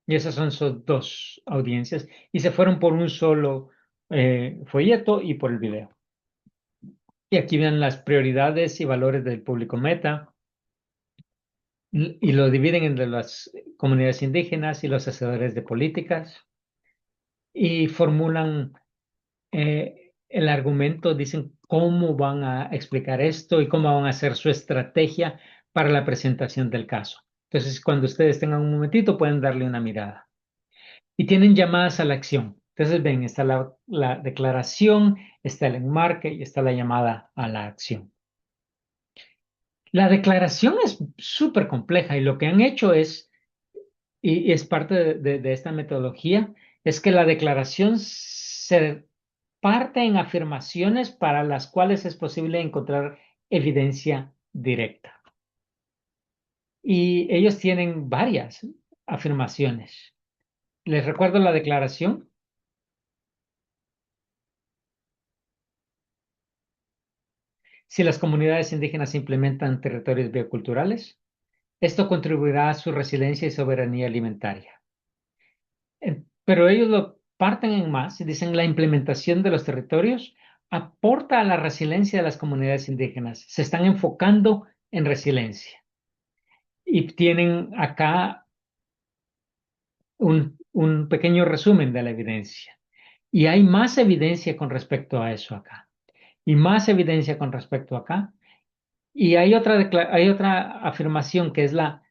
S2: Y esas son sus dos audiencias. Y se fueron por un solo folleto y por el video. Y aquí ven las prioridades y valores del público meta y lo dividen entre las comunidades indígenas y los hacedores de políticas y formulan el argumento, dicen cómo van a explicar esto y cómo van a hacer su estrategia para la presentación del caso. Entonces, cuando ustedes tengan un momentito, pueden darle una mirada. Y tienen llamadas a la acción. Entonces, ven, está la declaración, está el enmarque y está la llamada a la acción. La declaración es súper compleja y lo que han hecho y es parte de esta metodología, es que la declaración se parte en afirmaciones para las cuales es posible encontrar evidencia directa. Y ellos tienen varias afirmaciones. ¿Les recuerdo la declaración? Si las comunidades indígenas implementan territorios bioculturales, esto contribuirá a su resiliencia y soberanía alimentaria. Pero ellos lo parten en más y dicen la implementación de los territorios aporta a la resiliencia de las comunidades indígenas. Se están enfocando en resiliencia. Y tienen acá un pequeño resumen de la evidencia. Y hay más evidencia con respecto a eso acá. Y más evidencia con respecto a acá. Y hay otra afirmación que es la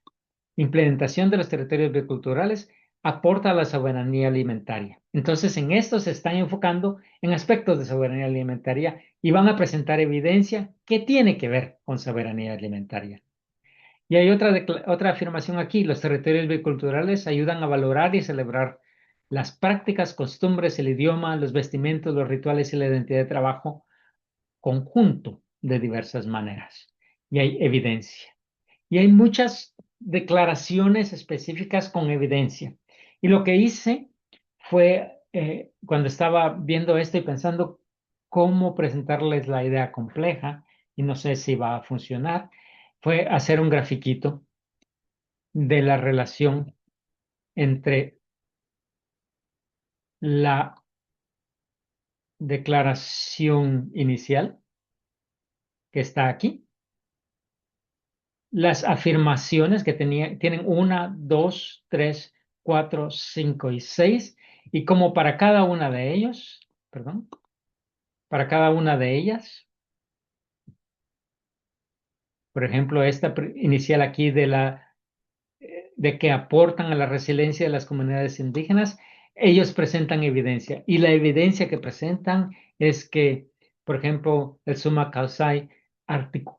S2: implementación de los territorios bioculturales aporta a la soberanía alimentaria. Entonces, en esto se están enfocando en aspectos de soberanía alimentaria y van a presentar evidencia que tiene que ver con soberanía alimentaria. Y hay otra afirmación aquí, los territorios bioculturales ayudan a valorar y celebrar las prácticas, costumbres, el idioma, los vestimentos, los rituales y la identidad de trabajo conjunto de diversas maneras. Y hay evidencia. Y hay muchas declaraciones específicas con evidencia. Y lo que hice fue, cuando estaba viendo esto y pensando cómo presentarles la idea compleja, y no sé si va a funcionar, fue hacer un grafiquito de la relación entre la declaración inicial, que está aquí, las afirmaciones que tienen una, dos, tres, cuatro, cinco y seis, y como para cada una de ellos, perdón, para cada una de ellas, por ejemplo, esta inicial aquí de que aportan a la resiliencia de las comunidades indígenas, ellos presentan evidencia. Y la evidencia que presentan es que, por ejemplo, el summa causai,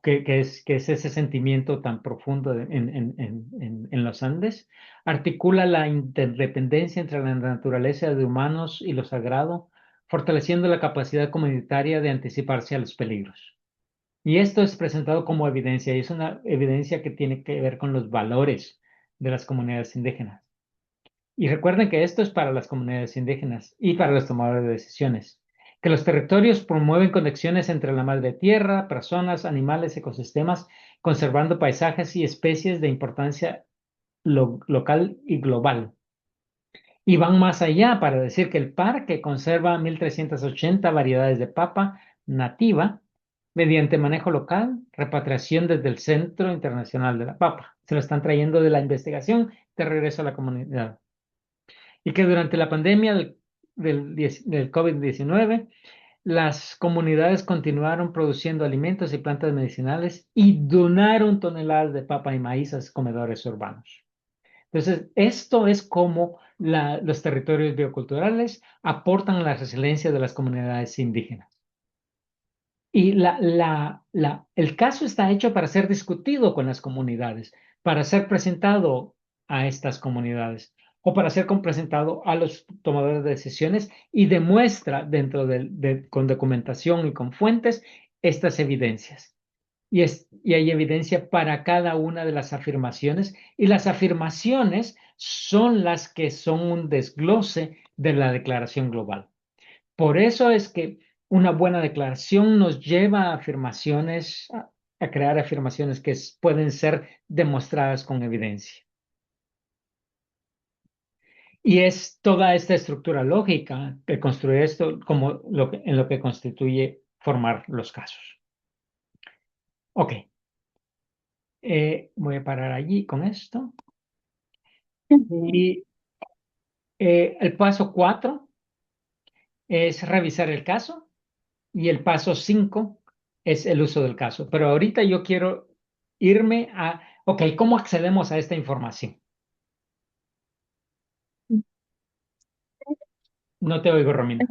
S2: que es ese sentimiento tan profundo en los Andes, articula la interdependencia entre la naturaleza de humanos y lo sagrado, fortaleciendo la capacidad comunitaria de anticiparse a los peligros. Y esto es presentado como evidencia, y es una evidencia que tiene que ver con los valores de las comunidades indígenas. Y recuerden que esto es para las comunidades indígenas y para los tomadores de decisiones, que los territorios promueven conexiones entre la madre tierra, personas, animales, ecosistemas, conservando paisajes y especies de importancia local y global. Y van más allá para decir que el parque conserva 1.380 variedades de papa nativa mediante manejo local, repatriación desde el Centro Internacional de la Papa. Se lo están trayendo de la investigación de regreso a la comunidad. Y que durante la pandemia del COVID-19, las comunidades continuaron produciendo alimentos y plantas medicinales y donaron toneladas de papa y maíz a comedores urbanos. Entonces, esto es como los territorios bioculturales aportan a la resiliencia de las comunidades indígenas. Y el caso está hecho para ser discutido con las comunidades, para ser presentado a estas comunidades o para ser presentado a los tomadores de decisiones y demuestra con documentación y con fuentes estas evidencias. Y hay evidencia para cada una de las afirmaciones, y las afirmaciones son las que son un desglose de la declaración global. Por eso es que una buena declaración nos lleva a afirmaciones, a crear afirmaciones que pueden ser demostradas con evidencia. Y es toda esta estructura lógica que construye esto como en lo que constituye formar los casos. Ok. Voy a parar allí con esto. Y el paso 4 es revisar el caso y el paso 5 es el uso del caso. Pero ahorita yo quiero irme ok, ¿cómo accedemos a esta información? No te oigo, Romina.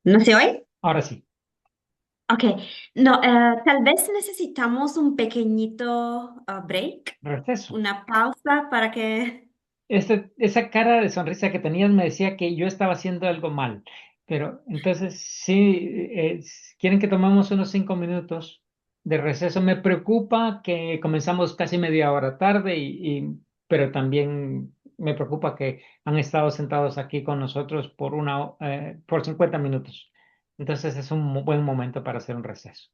S1: ¿No se oye?
S2: Ahora sí,
S1: Ok, no, tal vez necesitamos un pequeñito break,
S2: receso.
S1: una pausa para que...
S2: Esa cara de sonrisa que tenías me decía que yo estaba haciendo algo mal. Pero entonces, sí, quieren que tomemos unos 5 minutos de receso. Me preocupa que comenzamos casi media hora tarde, pero también me preocupa que han estado sentados aquí con nosotros por 50 minutos. Entonces es un buen momento para hacer un receso.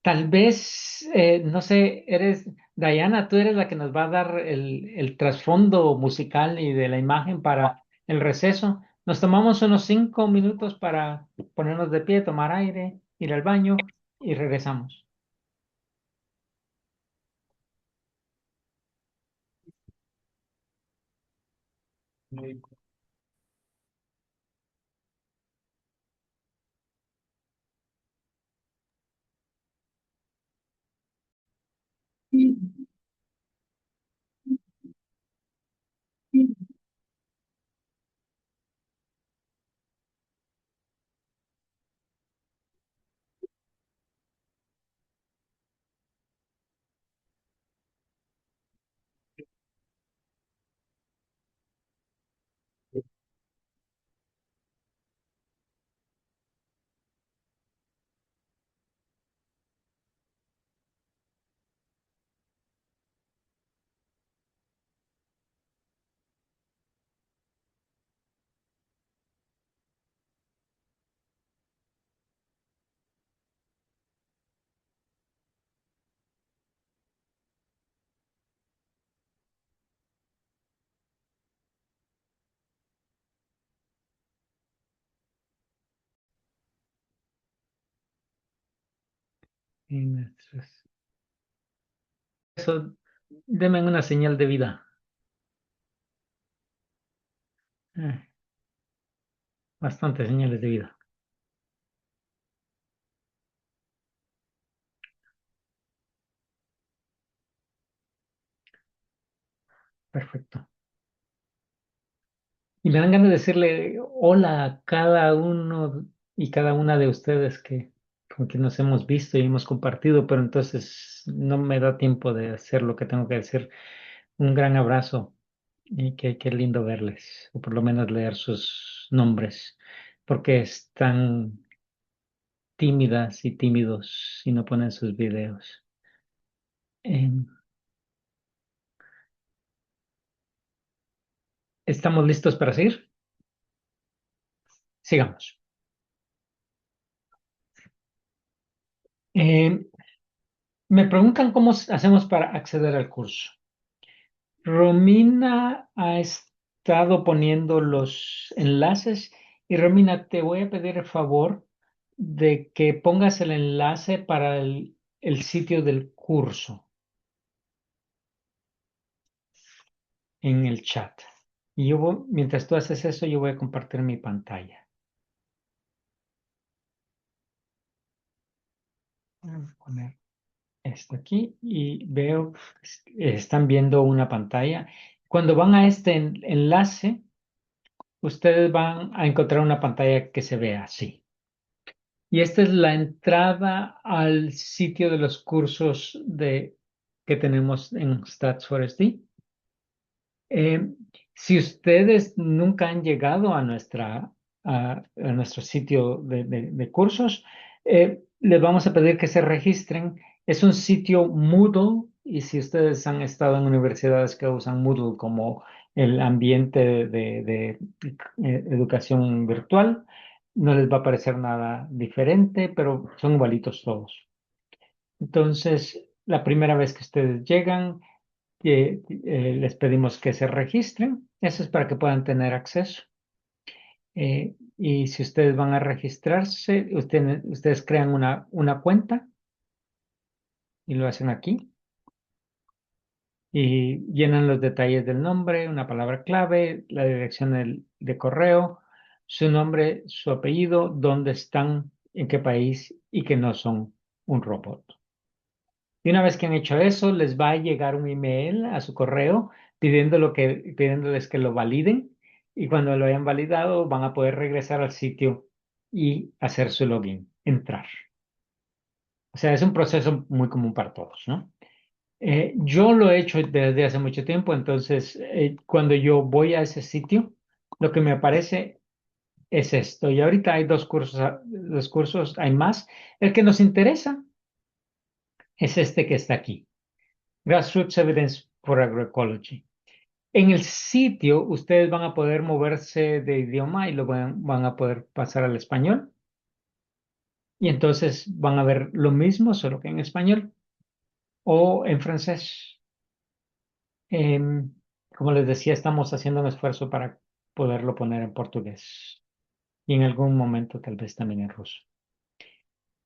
S2: Tal vez, no sé, Diana, tú eres la que nos va a dar el trasfondo musical y de la imagen para el receso. Nos tomamos unos 5 minutos para ponernos de pie, tomar aire, ir al baño y regresamos. Eso, denme una señal de vida. Bastantes señales de vida. Perfecto. Y me dan ganas de decirle hola a cada uno y cada una de ustedes con quien nos hemos visto y hemos compartido, pero entonces no me da tiempo de hacer lo que tengo que decir. Un gran abrazo y qué lindo verles, o por lo menos leer sus nombres, porque están tímidas y tímidos y no ponen sus videos. ¿Estamos listos para seguir? Sigamos. Eh, Me preguntan cómo hacemos para acceder al curso. Romina ha estado poniendo los enlaces y Romina, te voy a pedir el favor de que pongas el enlace para el sitio del curso en el chat. Y mientras tú haces eso, yo voy a compartir mi pantalla. Voy a poner esto aquí y veo, están viendo una pantalla. Cuando van a este enlace, ustedes van a encontrar una pantalla que se ve así. Y esta es la entrada al sitio de los cursos que tenemos en Stats for SD. Eh, si ustedes nunca han llegado a nuestro sitio de cursos, les vamos a pedir que se registren. Es un sitio Moodle y si ustedes han estado en universidades que usan Moodle como el ambiente de educación virtual, no les va a parecer nada diferente, pero son igualitos todos. Entonces, la primera vez que ustedes llegan, les pedimos que se registren. Eso es para que puedan tener acceso. Y si ustedes van a registrarse, ustedes crean una cuenta y lo hacen aquí. Y llenan los detalles del nombre, una palabra clave, la dirección de correo, su nombre, su apellido, dónde están, en qué país y que no son un robot. Y una vez que han hecho eso, les va a llegar un email a su correo pidiéndoles que lo validen. Y cuando lo hayan validado, van a poder regresar al sitio y hacer su login, entrar. O sea, es un proceso muy común para todos, ¿no? Yo lo he hecho desde hace mucho tiempo, entonces cuando yo voy a ese sitio, lo que me aparece es esto. Y ahorita hay dos cursos, hay más. El que nos interesa es este que está aquí. Grassroots Evidence for Agroecology. En el sitio ustedes van a poder moverse de idioma y lo van a poder pasar al español. Y entonces van a ver lo mismo, solo que en español o en francés. Como les decía, estamos haciendo un esfuerzo para poderlo poner en portugués y en algún momento tal vez también en ruso.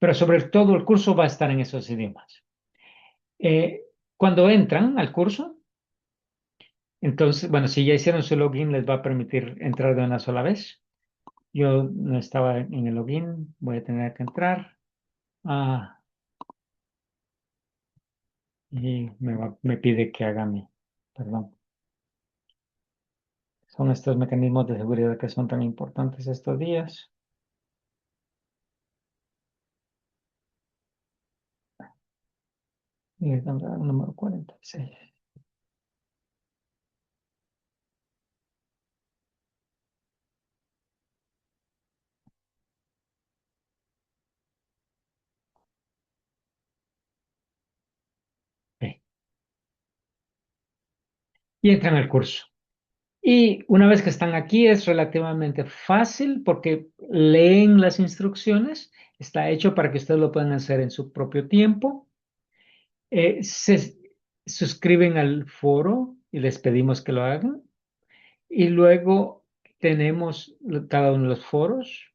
S2: Pero sobre todo el curso va a estar en esos idiomas. Cuando entran al curso, entonces, bueno, si ya hicieron su login, les va a permitir entrar de una sola vez. Yo no estaba en el login, voy a tener que entrar. Y me pide que haga perdón. Son estos mecanismos de seguridad que son tan importantes estos días. Y el número 46. Ok. Y entran al curso. Y una vez que están aquí es relativamente fácil porque leen las instrucciones. Está hecho para que ustedes lo puedan hacer en su propio tiempo. Se suscriben al foro y les pedimos que lo hagan. Y luego tenemos cada uno de los foros,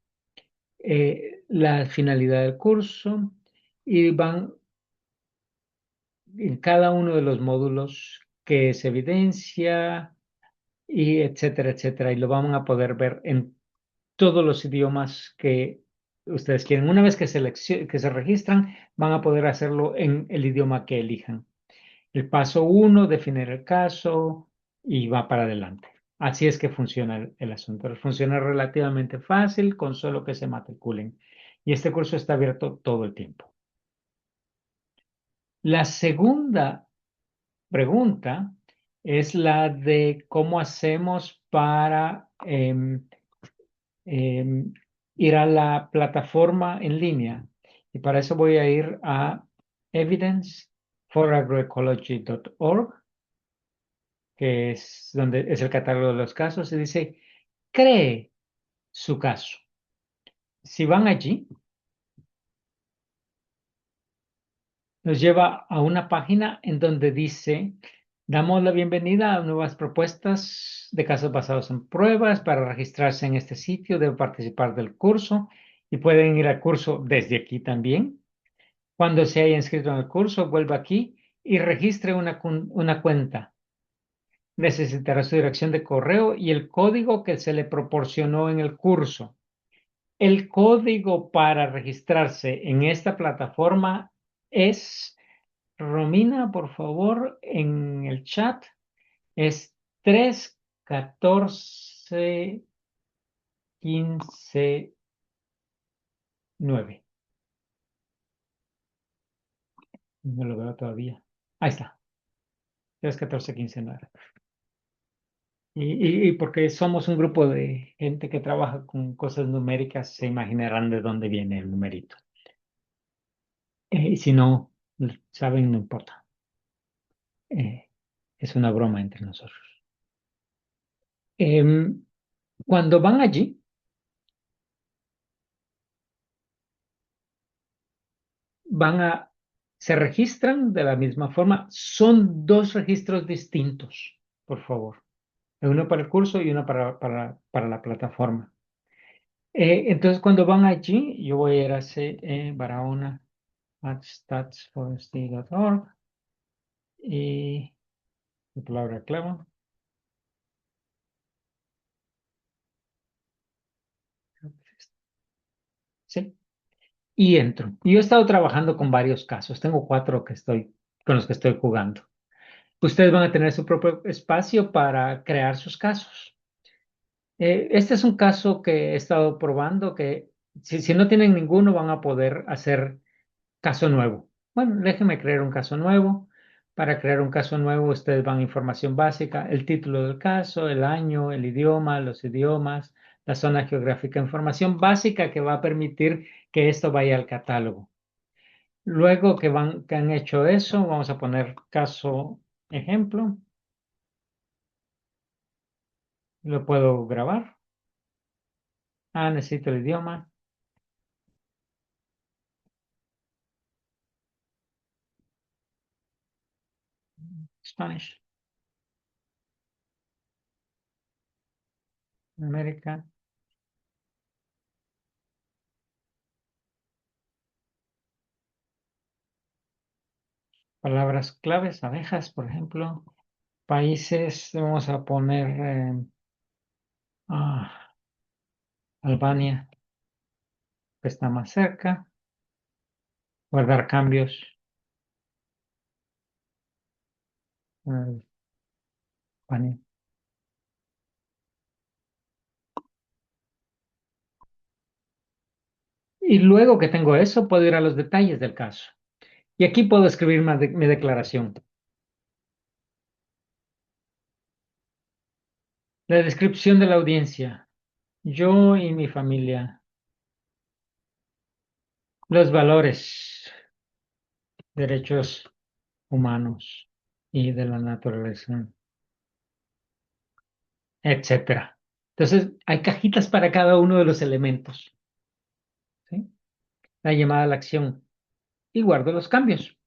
S2: la finalidad del curso, y van en cada uno de los módulos que se evidencia y etcétera, etcétera. Y lo van a poder ver en todos los idiomas que ustedes quieren. Una vez que se registran, van a poder hacerlo en el idioma que elijan. El paso 1, definir el caso y va para adelante. Así es que funciona el asunto. Funciona relativamente fácil con solo que se matriculen. Y este curso está abierto todo el tiempo. La segunda pregunta es la de cómo hacemos para ir a la plataforma en línea. Y para eso voy a ir a evidenceforagroecology.org, que es donde es el catálogo de los casos, y dice, cree su caso. Si van allí, nos lleva a una página en donde dice, damos la bienvenida a nuevas propuestas de casos basados en pruebas. Para registrarse en este sitio debe participar del curso y pueden ir al curso desde aquí también. Cuando se haya inscrito en el curso, vuelva aquí y registre una cuenta. Necesitará su dirección de correo y el código que se le proporcionó en el curso. El código para registrarse en esta plataforma es, Romina, por favor, en el chat, es 314-15-9. No lo veo todavía. Ahí está. 314-15-9. Y porque somos un grupo de gente que trabaja con cosas numéricas, se imaginarán de dónde viene el numerito. Y si no, saben, no importa. Es una broma entre nosotros. Cuando van allí, se registran de la misma forma. Son dos registros distintos, por favor. Uno para el curso y uno para la plataforma. Entonces, cuando van allí, yo voy a ir a Barahona@statsforestry.org y la palabra clave. Sí, y entro. Yo he estado trabajando con varios casos. Tengo 4 con los que estoy jugando. Ustedes van a tener su propio espacio para crear sus casos. Este es un caso que he estado probando que si no tienen ninguno van a poder hacer caso nuevo. Bueno, déjenme crear un caso nuevo. Para crear un caso nuevo, ustedes van a información básica, el título del caso, el año, el idioma, los idiomas, la zona geográfica, información básica que va a permitir que esto vaya al catálogo. Luego que han hecho eso, vamos a poner caso ejemplo. Lo puedo grabar. Necesito el idioma. Spanish. América. Palabras claves, abejas, por ejemplo. Países, vamos a poner Albania, que está más cerca. Guardar cambios. Albania. Y luego que tengo eso, puedo ir a los detalles del caso. Y aquí puedo escribir mi declaración. La descripción de la audiencia. Yo y mi familia. Los valores, derechos humanos y de la naturaleza, etcétera. Entonces, hay cajitas para cada uno de los elementos. ¿Sí? La llamada a la acción. Y guardo los cambios.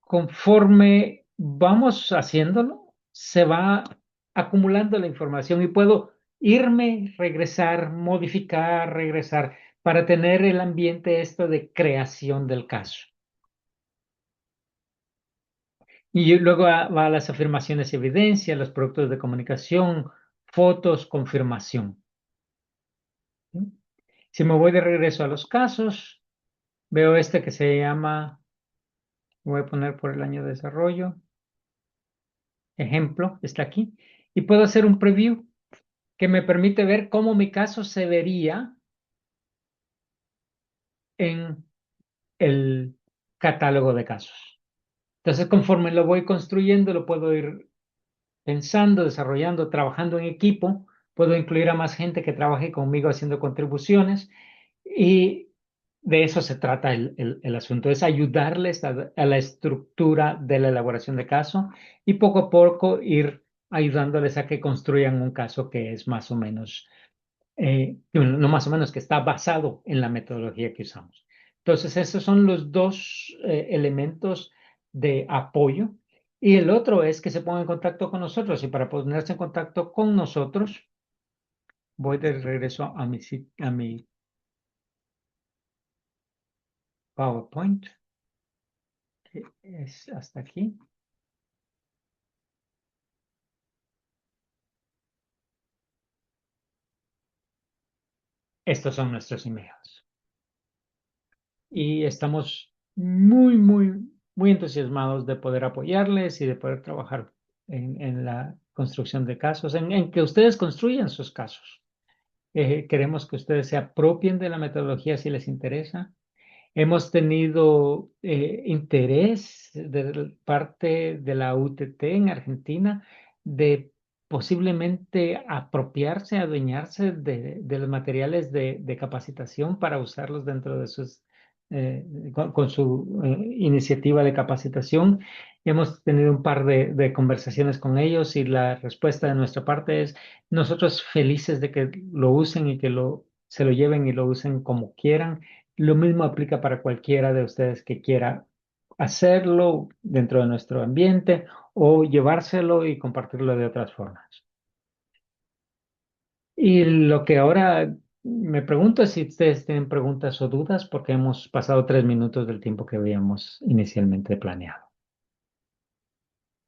S2: Conforme vamos haciéndolo, se va acumulando la información y puedo irme, regresar, modificar, regresar. para tener el ambiente esto de creación del caso. Y luego va a las afirmaciones y evidencia, los productos de comunicación, fotos, confirmación. ¿Sí? Si me voy de regreso a los casos, veo este que se llama, voy a poner por el año de desarrollo, ejemplo, está aquí, y puedo hacer un preview que me permite ver cómo mi caso se vería en el catálogo de casos. Entonces, conforme lo voy construyendo, lo puedo ir pensando, desarrollando, trabajando en equipo. Puedo incluir a más gente que trabaje conmigo haciendo contribuciones y de eso se trata el asunto, es ayudarles a la estructura de la elaboración de caso y poco a poco ir ayudándoles a que construyan un caso que es más o menos no más o menos, que está basado en la metodología que usamos. Entonces, esos son los dos elementos de apoyo. Y el otro es que se pongan en contacto con nosotros. Y para ponerse en contacto con nosotros, voy de regreso a mi PowerPoint, que es hasta aquí. Estos son nuestros emails. Y estamos muy entusiasmados de poder apoyarles y de poder trabajar en la construcción de casos, en que ustedes construyan sus casos. Queremos que ustedes se apropien de la metodología si les interesa. Hemos tenido interés de parte de la UTT en Argentina de posiblemente apropiarse, adueñarse de los materiales de capacitación para usarlos dentro de sus, con su iniciativa de capacitación. Hemos tenido un par de conversaciones con ellos y la respuesta de nuestra parte es nosotros felices de que lo usen y que se lo lleven y lo usen como quieran. Lo mismo aplica para cualquiera de ustedes que quiera hacerlo dentro de nuestro ambiente o llevárselo y compartirlo de otras formas. Y lo que ahora me pregunto es si ustedes tienen preguntas o dudas porque hemos pasado 3 minutos del tiempo que habíamos inicialmente planeado.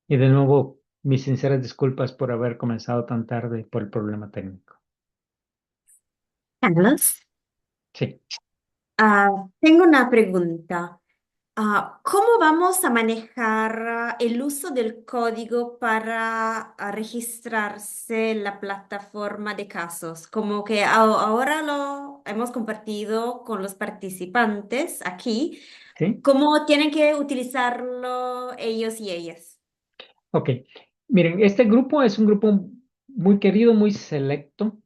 S2: Y de nuevo, mis sinceras disculpas por haber comenzado tan tarde por el problema técnico.
S1: Carlos,
S2: Sí.
S1: tengo una pregunta. ¿Cómo vamos a manejar el uso del código para registrarse en la plataforma de casos? Como que ahora lo hemos compartido con los participantes aquí.
S2: ¿Sí?
S1: ¿Cómo tienen que utilizarlo ellos y ellas?
S2: Ok. Miren, este grupo es un grupo muy querido, muy selecto,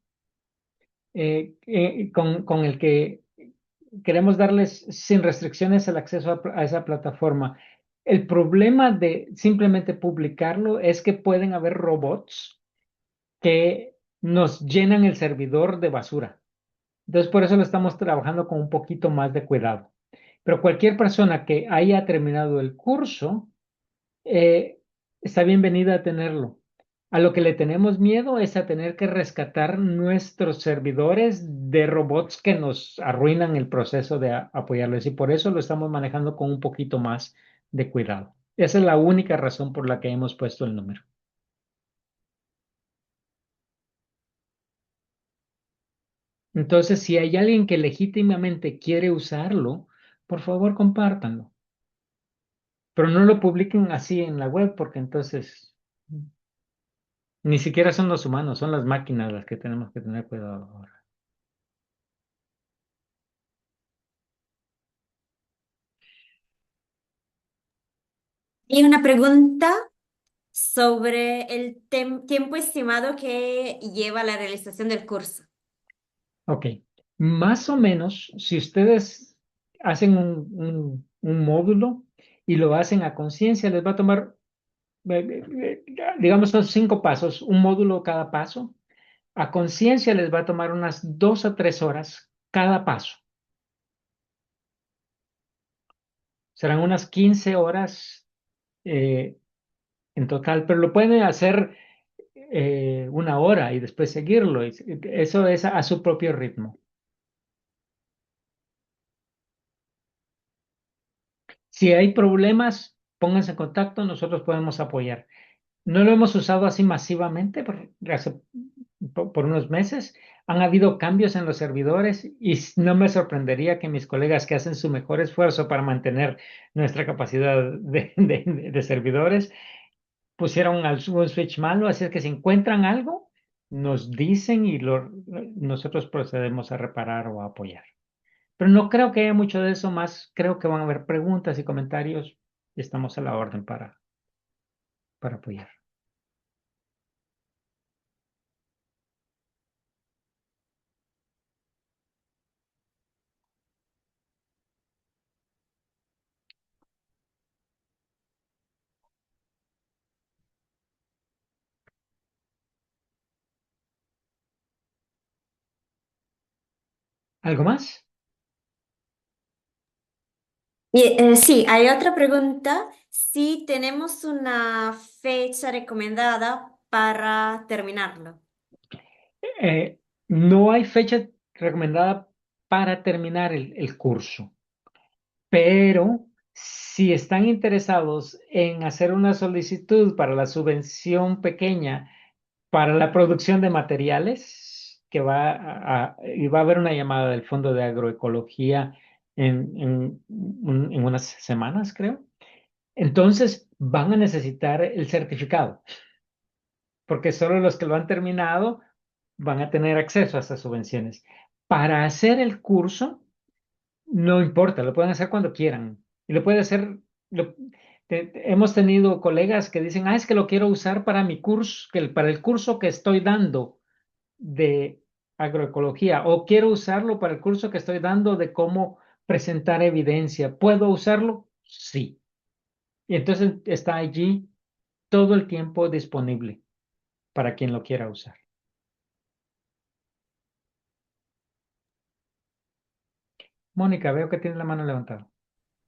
S2: con el que queremos darles sin restricciones el acceso a esa plataforma. El problema de simplemente publicarlo es que pueden haber robots que nos llenan el servidor de basura. Entonces, por eso lo estamos trabajando con un poquito más de cuidado. Pero cualquier persona que haya terminado el curso, está bienvenida a tenerlo. A lo que le tenemos miedo es a tener que rescatar nuestros servidores de robots que nos arruinan el proceso de apoyarles y por eso lo estamos manejando con un poquito más de cuidado. Esa es la única razón por la que hemos puesto el número. Entonces, si hay alguien que legítimamente quiere usarlo, por favor compártanlo. Pero no lo publiquen así en la web porque entonces ni siquiera son los humanos, son las máquinas las que tenemos que tener cuidado ahora.
S1: Y una pregunta sobre el tiempo estimado que lleva la realización del curso.
S2: Ok, más o menos, si ustedes hacen un módulo y lo hacen a conciencia, les va a tomar, digamos, son 5 pasos, un módulo cada paso. A conciencia les va a tomar unas 2 a 3 horas cada paso. Serán unas 15 horas en total, pero lo pueden hacer 1 hora y después seguirlo. Eso es a su propio ritmo. Si hay problemas, pónganse en contacto, nosotros podemos apoyar. No lo hemos usado así masivamente por unos meses. Han habido cambios en los servidores y no me sorprendería que mis colegas que hacen su mejor esfuerzo para mantener nuestra capacidad de servidores pusieron un switch malo. Así es que si encuentran algo, nos dicen y nosotros procedemos a reparar o a apoyar. Pero no creo que haya mucho de eso más. Creo que van a haber preguntas y comentarios y estamos a la orden para apoyar. ¿Algo más?
S1: Y, sí, hay otra pregunta. Si tenemos una fecha recomendada para terminarlo.
S2: Eh, no hay fecha recomendada para terminar el curso, pero si están interesados en hacer una solicitud para la subvención pequeña para la producción de materiales, y va a haber una llamada del Fondo de Agroecología en unas semanas, creo. Entonces van a necesitar el certificado, porque solo los que lo han terminado van a tener acceso a estas subvenciones. Para hacer el curso, no importa, lo pueden hacer cuando quieran. Y lo puede hacer, hemos tenido colegas que dicen, es que lo quiero usar para mi curso, para el curso que estoy dando de agroecología, o quiero usarlo para el curso que estoy dando de cómo presentar evidencia. ¿Puedo usarlo? Sí. Y entonces está allí todo el tiempo disponible para quien lo quiera usar. Mónica, veo que tiene la mano levantada.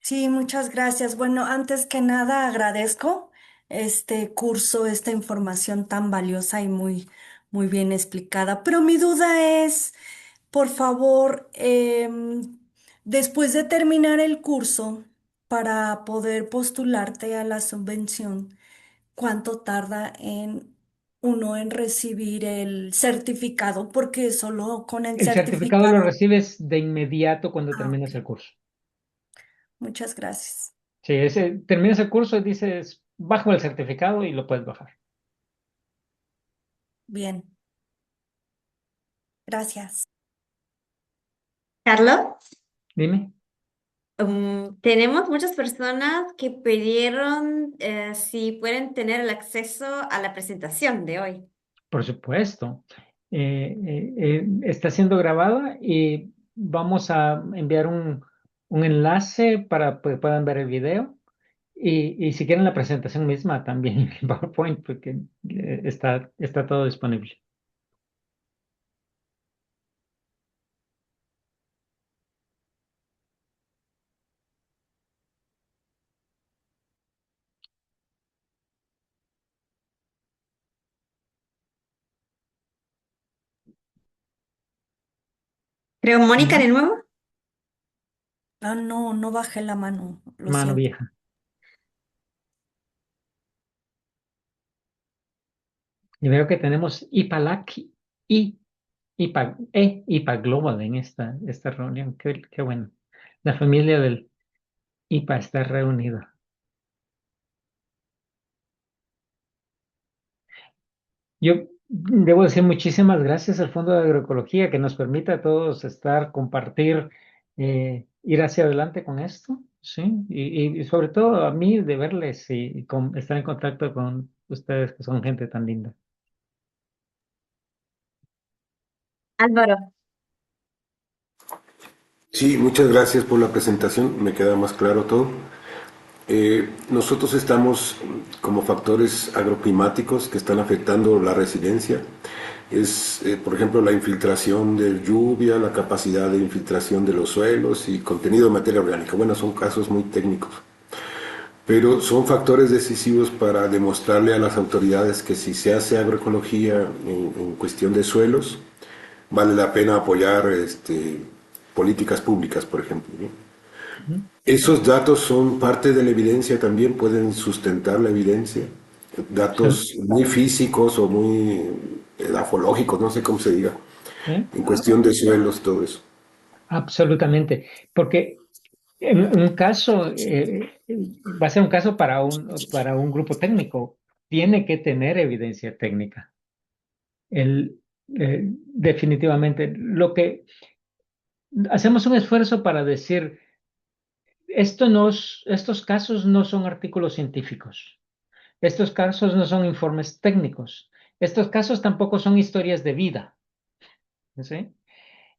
S5: Sí, muchas gracias. Bueno, antes que nada agradezco este curso, esta información tan valiosa y muy bien explicada. Pero mi duda es, por favor, después de terminar el curso, para poder postularte a la subvención, ¿cuánto tarda en uno en recibir el certificado? Porque solo con el
S2: El certificado lo
S5: certificado.
S2: recibes de inmediato cuando
S5: Ah,
S2: terminas
S5: ok.
S2: el curso.
S5: Muchas gracias.
S2: Sí, terminas el curso y dices, bajo el certificado y lo puedes bajar.
S5: Bien, gracias.
S1: Carlos,
S2: Dime.
S1: tenemos muchas personas que pidieron si pueden tener el acceso a la presentación de hoy.
S2: Por supuesto. Está siendo grabada y vamos a enviar un enlace para que puedan ver el video. Y si quieren la presentación misma también en PowerPoint, porque está todo disponible.
S1: Creo, Mónica,
S2: Ujú.
S1: de nuevo.
S5: Ah, no, no bajé la mano, lo
S2: Mano
S5: siento.
S2: vieja. Y veo que tenemos IPALAC y IPA Global en esta reunión. Qué bueno. La familia del IPA está reunida. Yo debo decir muchísimas gracias al Fondo de Agroecología que nos permite a todos compartir, ir hacia adelante con esto, ¿sí? Y sobre todo a mí de verles y estar en contacto con ustedes que son gente tan linda.
S1: Álvaro.
S4: Sí, muchas gracias por la presentación, me queda más claro todo. Nosotros estamos como factores agroclimáticos que están afectando la resiliencia. Es, por ejemplo, la infiltración de lluvia, la capacidad de infiltración de los suelos y contenido de materia orgánica. Bueno, son casos muy técnicos, pero son factores decisivos para demostrarle a las autoridades que si se hace agroecología en cuestión de suelos, vale la pena apoyar políticas públicas, por ejemplo, ¿no?
S2: Ujú.
S4: ¿Esos datos son parte de la evidencia también? ¿Pueden sustentar la evidencia?
S2: Absol-
S4: Datos muy físicos o muy edafológicos, no sé cómo se diga,
S2: ¿eh?
S4: en cuestión de suelos, todo eso.
S2: Absolutamente, porque en un caso, va a ser un caso para un grupo técnico, tiene que tener evidencia técnica. Definitivamente, hacemos un esfuerzo para decir, estos casos no son artículos científicos, estos casos no son informes técnicos, estos casos tampoco son historias de vida, ¿sí?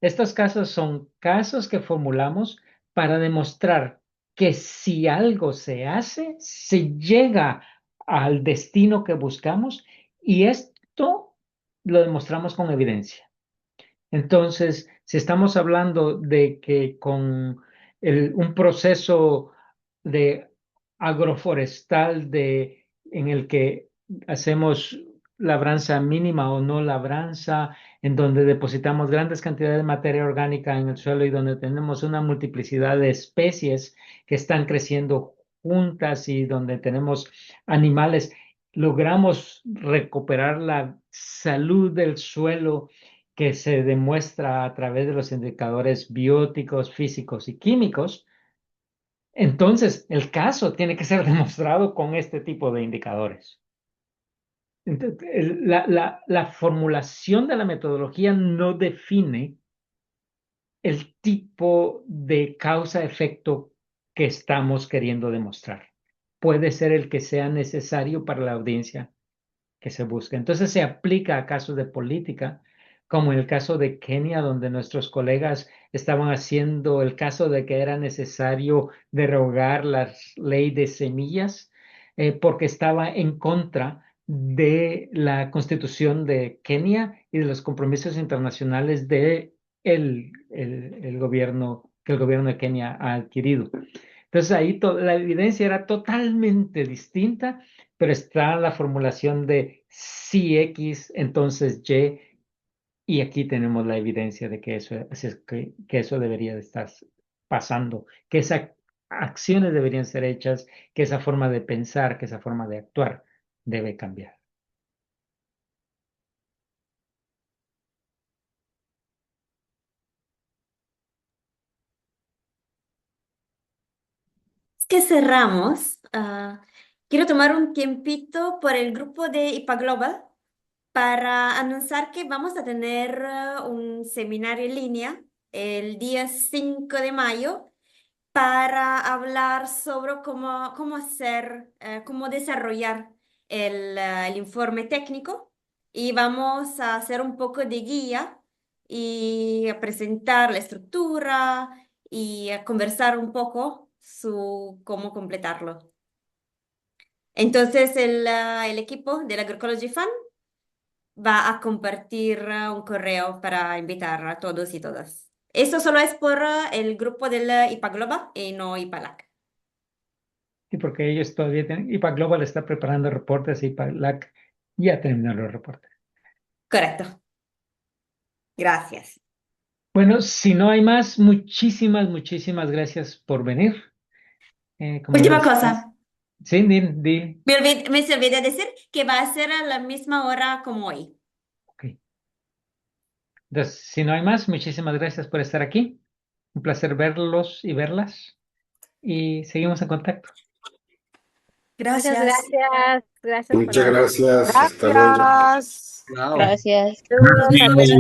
S2: Estos casos son casos que formulamos para demostrar que si algo se hace, se llega al destino que buscamos y esto lo demostramos con evidencia. Entonces, si estamos hablando de que con un proceso de agroforestal en el que hacemos labranza mínima o no labranza, en donde depositamos grandes cantidades de materia orgánica en el suelo y donde tenemos una multiplicidad de especies que están creciendo juntas y donde tenemos animales, logramos recuperar la salud del suelo que se demuestra a través de los indicadores bióticos, físicos y químicos. Entonces, el caso tiene que ser demostrado con este tipo de indicadores. Entonces, la formulación de la metodología no define el tipo de causa-efecto que estamos queriendo demostrar. Puede ser el que sea necesario para la audiencia que se busca. Entonces se aplica a casos de política, como en el caso de Kenia, donde nuestros colegas estaban haciendo el caso de que era necesario derogar la ley de semillas, porque estaba en contra de la constitución de Kenia y de los compromisos internacionales de el gobierno que el gobierno de Kenia ha adquirido. Entonces ahí la evidencia era totalmente distinta, pero está la formulación de si X, entonces Y, y aquí tenemos la evidencia de que que eso debería de estar pasando, que esas acciones deberían ser hechas, que esa forma de pensar, que esa forma de actuar debe cambiar.
S1: Es que cerramos. Quiero tomar un tiempito por el grupo de IPA Global para anunciar que vamos a tener un seminario en línea el día 5 de mayo para hablar sobre cómo hacer, cómo desarrollar el informe técnico y vamos a hacer un poco de guía y a presentar la estructura y a conversar un poco su cómo completarlo. Entonces el equipo del Agroecology Fund va a compartir un correo para invitar a todos y todas. Eso solo es por el grupo del IPA Global y no IPALAC.
S2: Y porque ellos todavía tienen, IPA Global está preparando reportes y IPALAC ya terminó los reportes.
S1: Correcto. Gracias.
S2: Bueno, si no hay más, muchísimas gracias por venir. Como yo
S1: Última
S2: decía,
S1: cosa.
S2: sí, di.
S1: Me se olvidé decir que va a ser a la misma hora como hoy.
S2: Ok. Entonces, si no hay más, muchísimas gracias por estar aquí. Un placer verlos y verlas. Y seguimos en contacto.
S6: Muchas
S5: Gracias.
S6: gracias. Gracias por
S4: Muchas
S6: la.
S4: gracias, hasta luego.
S3: Gracias.
S7: Wow.
S6: Gracias.
S1: Saludos,